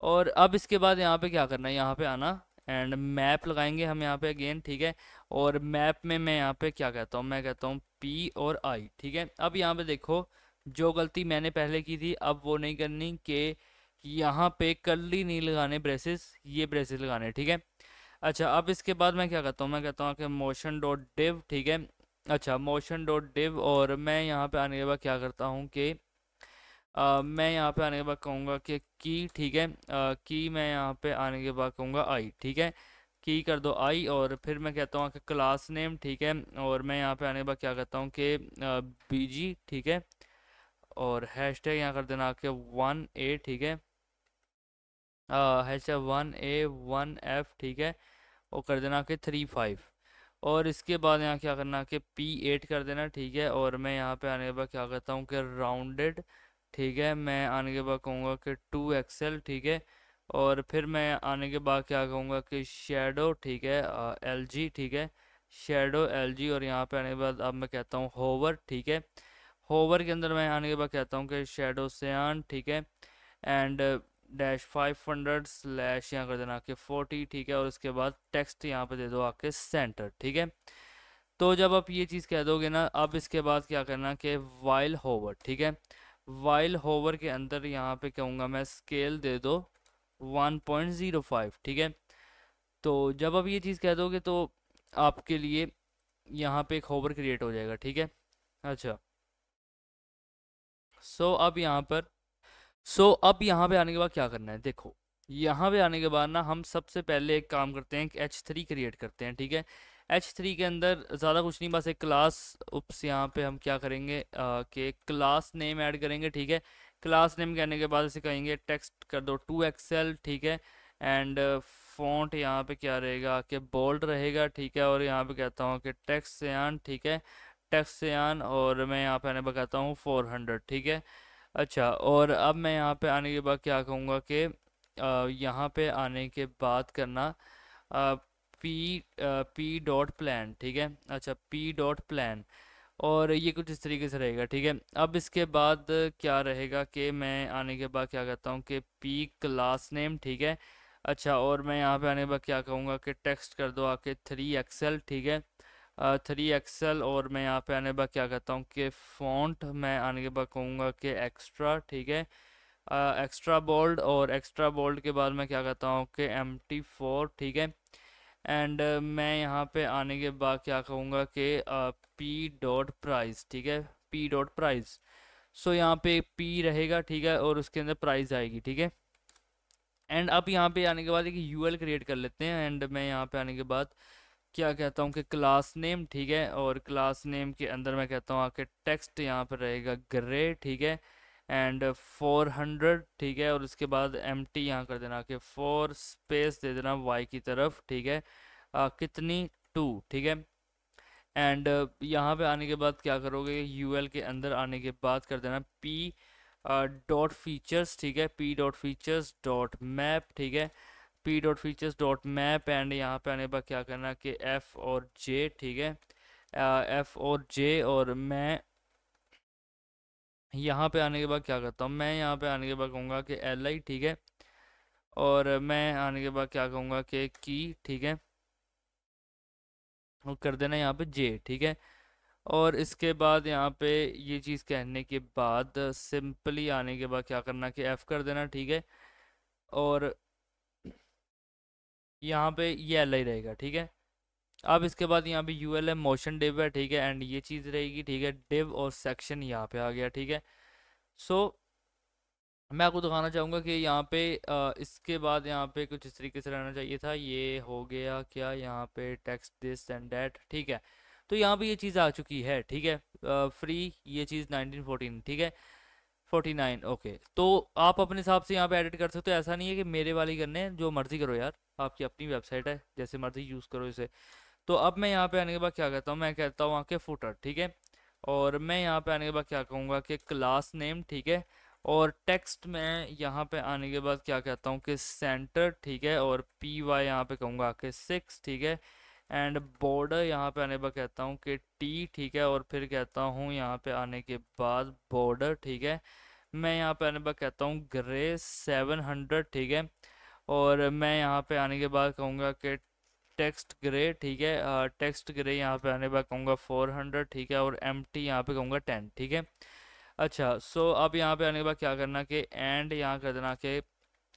S2: और अब इसके बाद यहाँ पे क्या करना है, यहाँ पे आना, एंड मैप लगाएंगे हम यहाँ पे अगेन, ठीक है। और मैप में मैं यहाँ पे क्या कहता हूँ, मैं कहता हूँ पी और आई, ठीक है। अब यहाँ पे देखो, जो गलती मैंने पहले की थी अब वो नहीं करनी, कि यहाँ पे कर्ली नहीं लगाने ब्रेसेस, ये ब्रेसेस लगाने, ठीक है। अच्छा, अब इसके बाद मैं क्या करता हूँ, मैं कहता हूँ कि मोशन डॉट डिव, ठीक है। अच्छा, मोशन डॉट डिव, और मैं यहाँ पे आने के बाद क्या करता हूँ कि मैं यहाँ पे आने के बाद कहूँगा कि की, ठीक है। की मैं यहाँ पे आने के बाद कहूँगा आई, ठीक है। की कर दो आई, और फिर मैं कहता हूँ कि क्लास नेम, ठीक है। और मैं यहाँ पे आने के बाद क्या कहता हूँ कि बीजी, ठीक है। और हैशटैग यहाँ कर देना कि 1A, ठीक है। हैशटैग 1A 1F, ठीक है। और कर देना कि 35। और इसके बाद यहाँ क्या करना कि P8 कर देना, ठीक है। और मैं यहाँ पे आने के बाद क्या कहता हूँ कि राउंडेड, ठीक है। मैं आने के बाद कहूँगा कि 2XL, ठीक है। और फिर मैं आने के बाद क्या कहूँगा कि शेडो, ठीक है, LG, ठीक है। शेडो LG, और यहाँ पे आने के बाद अब मैं कहता हूँ होवर, ठीक है। होवर के अंदर मैं आने के बाद कहता हूँ कि शेडो सियान, ठीक है। एंड -500 स्लैश यहाँ कर देना कि 40, ठीक है। और उसके बाद टेक्स्ट यहाँ पे दे दो आके सेंटर, ठीक है। तो जब आप ये चीज़ कह दोगे ना, अब इसके बाद क्या करना कि वाइल होवर, ठीक है। वाइल होवर के अंदर यहाँ पे कहूँगा मैं स्केल दे दो 1.05, ठीक है। तो जब आप ये चीज़ कह दोगे तो आपके लिए यहाँ पे एक होवर क्रिएट हो जाएगा, ठीक है। अच्छा, अब यहाँ पर अब यहाँ पे आने के बाद क्या करना है, देखो। यहाँ पे आने के बाद ना हम सबसे पहले एक काम करते हैं कि H3 क्रिएट करते हैं, ठीक है। H3 के अंदर ज़्यादा कुछ नहीं, बस एक क्लास, उप्स, यहाँ पे हम क्या करेंगे कि क्लास नेम ऐड करेंगे, ठीक है। क्लास नेम कहने के बाद इसे कहेंगे टेक्स्ट कर दो 2XL, ठीक है। एंड फॉन्ट यहाँ पे क्या रहेगा कि बोल्ड रहेगा, ठीक है। और यहाँ पे कहता हूँ कि टेक्स्ट सियान, ठीक है। टेक्स्ट सियान, और मैं यहाँ पे आने पर कहता हूँ 400, ठीक है। अच्छा, और अब मैं यहाँ पे आने के बाद क्या कहूँगा कि यहाँ पे आने के बाद करना पी डॉट प्लान, ठीक है। अच्छा, पी डॉट प्लान, और ये कुछ इस तरीके से रहेगा, ठीक है। अब इसके बाद क्या रहेगा कि मैं आने के बाद क्या कहता हूँ कि पी क्लास नेम, ठीक है। अच्छा, और मैं यहाँ पे आने के बाद क्या कहूँगा कि टेक्स्ट कर दो आके 3XL, ठीक है। 3XL, और मैं यहाँ पे आने के बाद क्या कहता हूँ कि फ़ॉन्ट मैं आने के बाद कहूँगा कि एक्स्ट्रा, ठीक है। एक्स्ट्रा बोल्ड, और एक्स्ट्रा बोल्ड के बाद मैं क्या कहता हूँ कि MT4, ठीक है। एंड मैं यहाँ पे आने के बाद क्या कहूँगा कि पी डॉट प्राइस, ठीक है। पी डॉट प्राइस, यहाँ पे पी रहेगा, ठीक है। और उसके अंदर प्राइस आएगी, ठीक है। एंड अब यहाँ पे आने के बाद एक यूएल क्रिएट कर लेते हैं, एंड मैं यहाँ पे आने के बाद क्या कहता हूँ कि क्लास नेम, ठीक है। और क्लास नेम के अंदर मैं कहता हूँ आके टेक्स्ट यहाँ पर रहेगा ग्रे, ठीक है। एंड 400, ठीक है। और उसके बाद एम टी यहाँ कर देना कि 4 स्पेस दे देना वाई की तरफ, ठीक है। कितनी 2, ठीक है। एंड यहाँ पे आने के बाद क्या करोगे, यूएल के अंदर आने के बाद कर देना पी डॉट फीचर्स, ठीक है। P dot features dot map, ठीक है। P dot features dot map, and यहाँ पे आने के बाद क्या करना कि एफ और जे, ठीक है। एफ और जे, और मैं यहाँ पे आने के बाद क्या करता हूँ, मैं यहाँ पे आने के बाद कहूँगा कि एल आई, ठीक है। और मैं आने के बाद क्या कहूँगा कि की, ठीक है। और कर देना यहाँ पे जे, ठीक है। और इसके बाद यहाँ पे ये चीज़ कहने के बाद सिंपली आने के बाद क्या करना कि एफ कर देना, ठीक है। और यहाँ पे ये एल आई रहेगा, ठीक है। अब इसके बाद यहाँ पे यू एल है, मोशन डिव है, ठीक है। एंड ये चीज़ रहेगी, ठीक है। डिव और सेक्शन यहाँ पे आ गया, ठीक है। सो मैं आपको दिखाना चाहूँगा कि यहाँ पे इसके बाद यहाँ पे कुछ इस तरीके से रहना चाहिए था। ये हो गया क्या, यहाँ पे टेक्स्ट दिस एंड दैट, ठीक है। तो यहाँ पे ये चीज़ आ चुकी है, ठीक है। फ्री ये चीज़ 1914, ठीक है। 49, ओके। तो आप अपने हिसाब से यहाँ पे एडिट कर सकते हो, ऐसा नहीं है कि मेरे वाली करने हैं, जो मर्जी करो यार, आपकी अपनी वेबसाइट है, जैसे मर्जी यूज़ करो इसे। तो अब मैं यहाँ पे आने के बाद क्या कहता हूँ, मैं कहता हूँ आके फुटर, ठीक है। और मैं यहाँ पे आने के बाद क्या कहूँगा कि क्लास नेम, ठीक है। और टेक्स्ट में यहाँ पे आने के बाद क्या कहता हूँ कि सेंटर, ठीक है। और पी वाई यहाँ पे कहूँगा कि 6, ठीक है। एंड बॉर्डर यहाँ पे आने के बाद कहता हूँ कि टी, ठीक है। और फिर कहता हूँ यहाँ पे आने के बाद बॉर्डर, ठीक है। मैं यहाँ पे आने के बाद कहता हूँ ग्रे 700, ठीक है। और मैं यहाँ पे आने के बाद कहूँगा कि टेक्स्ट ग्रे, ठीक है, टेक्स्ट ग्रे यहाँ पे आने के बाद कहूँगा 400, ठीक है, और एम टी यहाँ पे कहूँगा 10, ठीक है। अच्छा, सो अब यहाँ पे आने के बाद क्या करना कि एंड यहाँ कर देना कि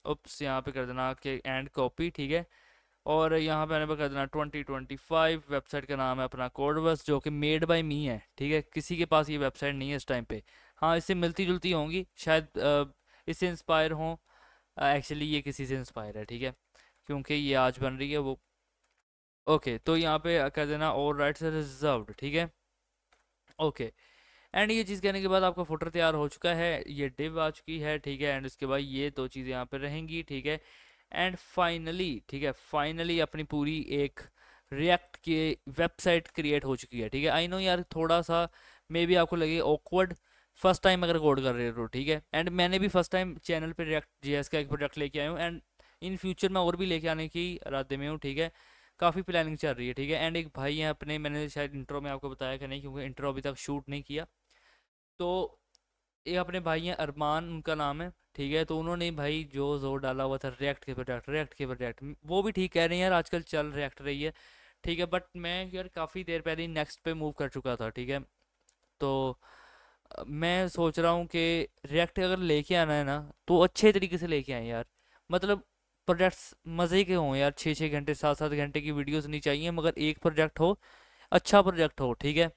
S2: उप्स, यहाँ पे कर देना कि एंड कॉपी, ठीक है, और यहाँ पे आने पर कर देना 2025। वेबसाइट का नाम है अपना कोड बस, जो कि मेड बाय मी है, ठीक है, किसी के पास ये वेबसाइट नहीं है इस टाइम पे। हाँ, इससे मिलती जुलती होंगी शायद, इससे इंस्पायर हों। एक्चुअली ये किसी से इंस्पायर है, ठीक है, क्योंकि ये आज बन रही है वो। ओके, तो यहाँ पे कर देना ऑल राइट्स रिजर्व्ड, ठीक है। ओके, एंड ये चीज़ कहने के बाद आपका फुटर तैयार हो चुका है, ये डिव आ चुकी है, ठीक है, एंड उसके बाद ये दो चीज़ें यहाँ पे रहेंगी, ठीक है। एंड फाइनली, ठीक है, फाइनली अपनी पूरी एक रिएक्ट की वेबसाइट क्रिएट हो चुकी है, ठीक है। आई नो यार, थोड़ा सा मे बी आपको लगे ऑकवर्ड फर्स्ट टाइम अगर कोड कर रहे हो, ठीक है, एंड मैंने भी फर्स्ट टाइम चैनल पे रिएक्ट जेएस का एक प्रोजेक्ट लेके आया हूँ, एंड इन फ्यूचर मैं और भी लेके आने की इरादे में हूँ, ठीक है। काफ़ी प्लानिंग चल रही है, ठीक है। एंड एक भाई हैं अपने, मैंने शायद इंट्रो में आपको बताया कि नहीं, क्योंकि इंट्रो अभी तक शूट नहीं किया। तो ये अपने भाई हैं, अरमान उनका नाम है, ठीक है। तो उन्होंने भाई जो जोर डाला हुआ था रिएक्ट के प्रोजेक्ट, रिएक्ट के प्रोजेक्ट, वो भी ठीक कह रहे हैं यार, आजकल चल रिएक्ट रही है, ठीक है। बट मैं यार काफ़ी देर पहले ही नेक्स्ट पे मूव कर चुका था, ठीक है। तो मैं सोच रहा हूँ कि रिएक्ट अगर लेके आना है ना, तो अच्छे तरीके से लेके आए यार। मतलब प्रोजेक्ट्स मज़े के हों यार, 6-6 घंटे 7-7 घंटे की वीडियोस नहीं चाहिए, मगर एक प्रोजेक्ट हो, अच्छा प्रोजेक्ट हो, ठीक है।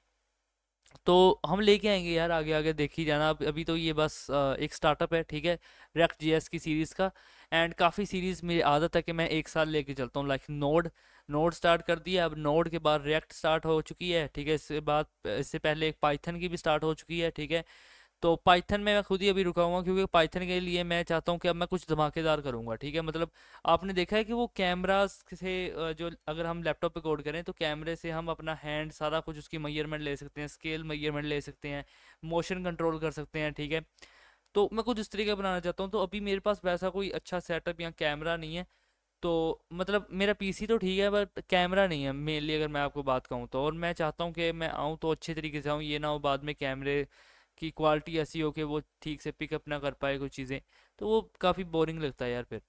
S2: तो हम लेके आएंगे यार, आगे आगे देखी जाना। अभी तो ये बस एक स्टार्टअप है, ठीक है, रिएक्ट जेएस की सीरीज़ का। एंड काफ़ी सीरीज़ मेरी आदत है कि मैं एक साल लेके चलता हूँ, लाइक नोड, नोड स्टार्ट कर दिया, अब नोड के बाद रिएक्ट स्टार्ट हो चुकी है, ठीक है। इसके बाद, इससे पहले एक पाइथन की भी स्टार्ट हो चुकी है, ठीक है। तो पाइथन में मैं खुद ही अभी रुका हुआ हूँ, क्योंकि पाइथन के लिए मैं चाहता हूँ कि अब मैं कुछ धमाकेदार करूँगा, ठीक है। मतलब आपने देखा है कि वो कैमरा से जो अगर हम लैपटॉप पे कोड करें, तो कैमरे से हम अपना हैंड सारा कुछ उसकी मेजरमेंट ले सकते हैं, स्केल मेजरमेंट ले सकते हैं, मोशन कंट्रोल कर सकते हैं, ठीक है। तो मैं कुछ इस तरीके का बनाना चाहता हूँ। तो अभी मेरे पास वैसा कोई अच्छा सेटअप या कैमरा नहीं है। तो मतलब मेरा पीसी तो ठीक है, बट कैमरा नहीं है मेनली, अगर मैं आपको बात कहूँ तो। और मैं चाहता हूँ कि मैं आऊँ तो अच्छे तरीके से आऊँ, ये ना हो बाद में कैमरे की क्वालिटी ऐसी हो कि वो ठीक से पिकअप ना कर पाए कुछ चीज़ें, तो वो काफ़ी बोरिंग लगता है यार फिर,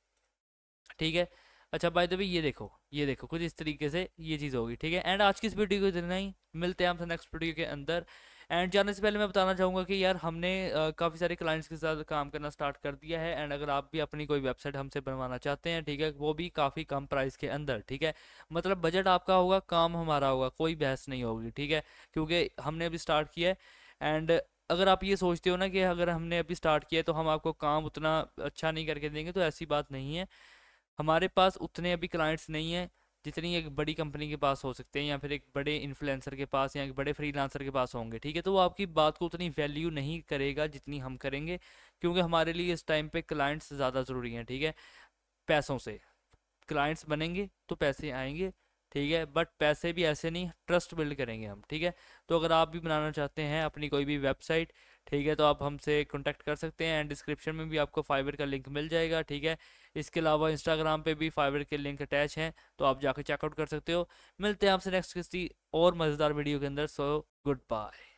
S2: ठीक है। अच्छा, बाय द वे ये देखो, ये देखो, कुछ इस तरीके से ये चीज़ होगी, ठीक है। एंड आज की इस वीडियो को इतना ही, मिलते हैं आपसे नेक्स्ट वीडियो के अंदर। एंड जाने से पहले मैं बताना चाहूँगा कि यार हमने काफ़ी सारे क्लाइंट्स के साथ काम करना स्टार्ट कर दिया है। एंड अगर आप भी अपनी कोई वेबसाइट हमसे बनवाना चाहते हैं, ठीक है, वो भी काफ़ी कम प्राइस के अंदर, ठीक है। मतलब बजट आपका होगा, काम हमारा होगा, कोई बहस नहीं होगी, ठीक है, क्योंकि हमने अभी स्टार्ट किया है। एंड अगर आप ये सोचते हो ना कि अगर हमने अभी स्टार्ट किया है तो हम आपको काम उतना अच्छा नहीं करके देंगे, तो ऐसी बात नहीं है। हमारे पास उतने अभी क्लाइंट्स नहीं हैं जितनी एक बड़ी कंपनी के पास हो सकते हैं, या फिर एक बड़े इन्फ्लुएंसर के पास, या एक बड़े फ्रीलांसर के पास होंगे, ठीक है। तो वो आपकी बात को उतनी वैल्यू नहीं करेगा जितनी हम करेंगे, क्योंकि हमारे लिए इस टाइम पे क्लाइंट्स ज़्यादा ज़रूरी हैं, ठीक है। पैसों से क्लाइंट्स बनेंगे तो पैसे आएंगे, ठीक है, बट पैसे भी ऐसे नहीं, ट्रस्ट बिल्ड करेंगे हम, ठीक है। तो अगर आप भी बनाना चाहते हैं अपनी कोई भी वेबसाइट, ठीक है, तो आप हमसे कांटेक्ट कर सकते हैं। एंड डिस्क्रिप्शन में भी आपको फाइवर का लिंक मिल जाएगा, ठीक है। इसके अलावा इंस्टाग्राम पे भी फाइवर के लिंक अटैच हैं, तो आप जाकर चेकआउट कर सकते हो। मिलते हैं आपसे नेक्स्ट किसी और मज़ेदार वीडियो के अंदर। So good bye.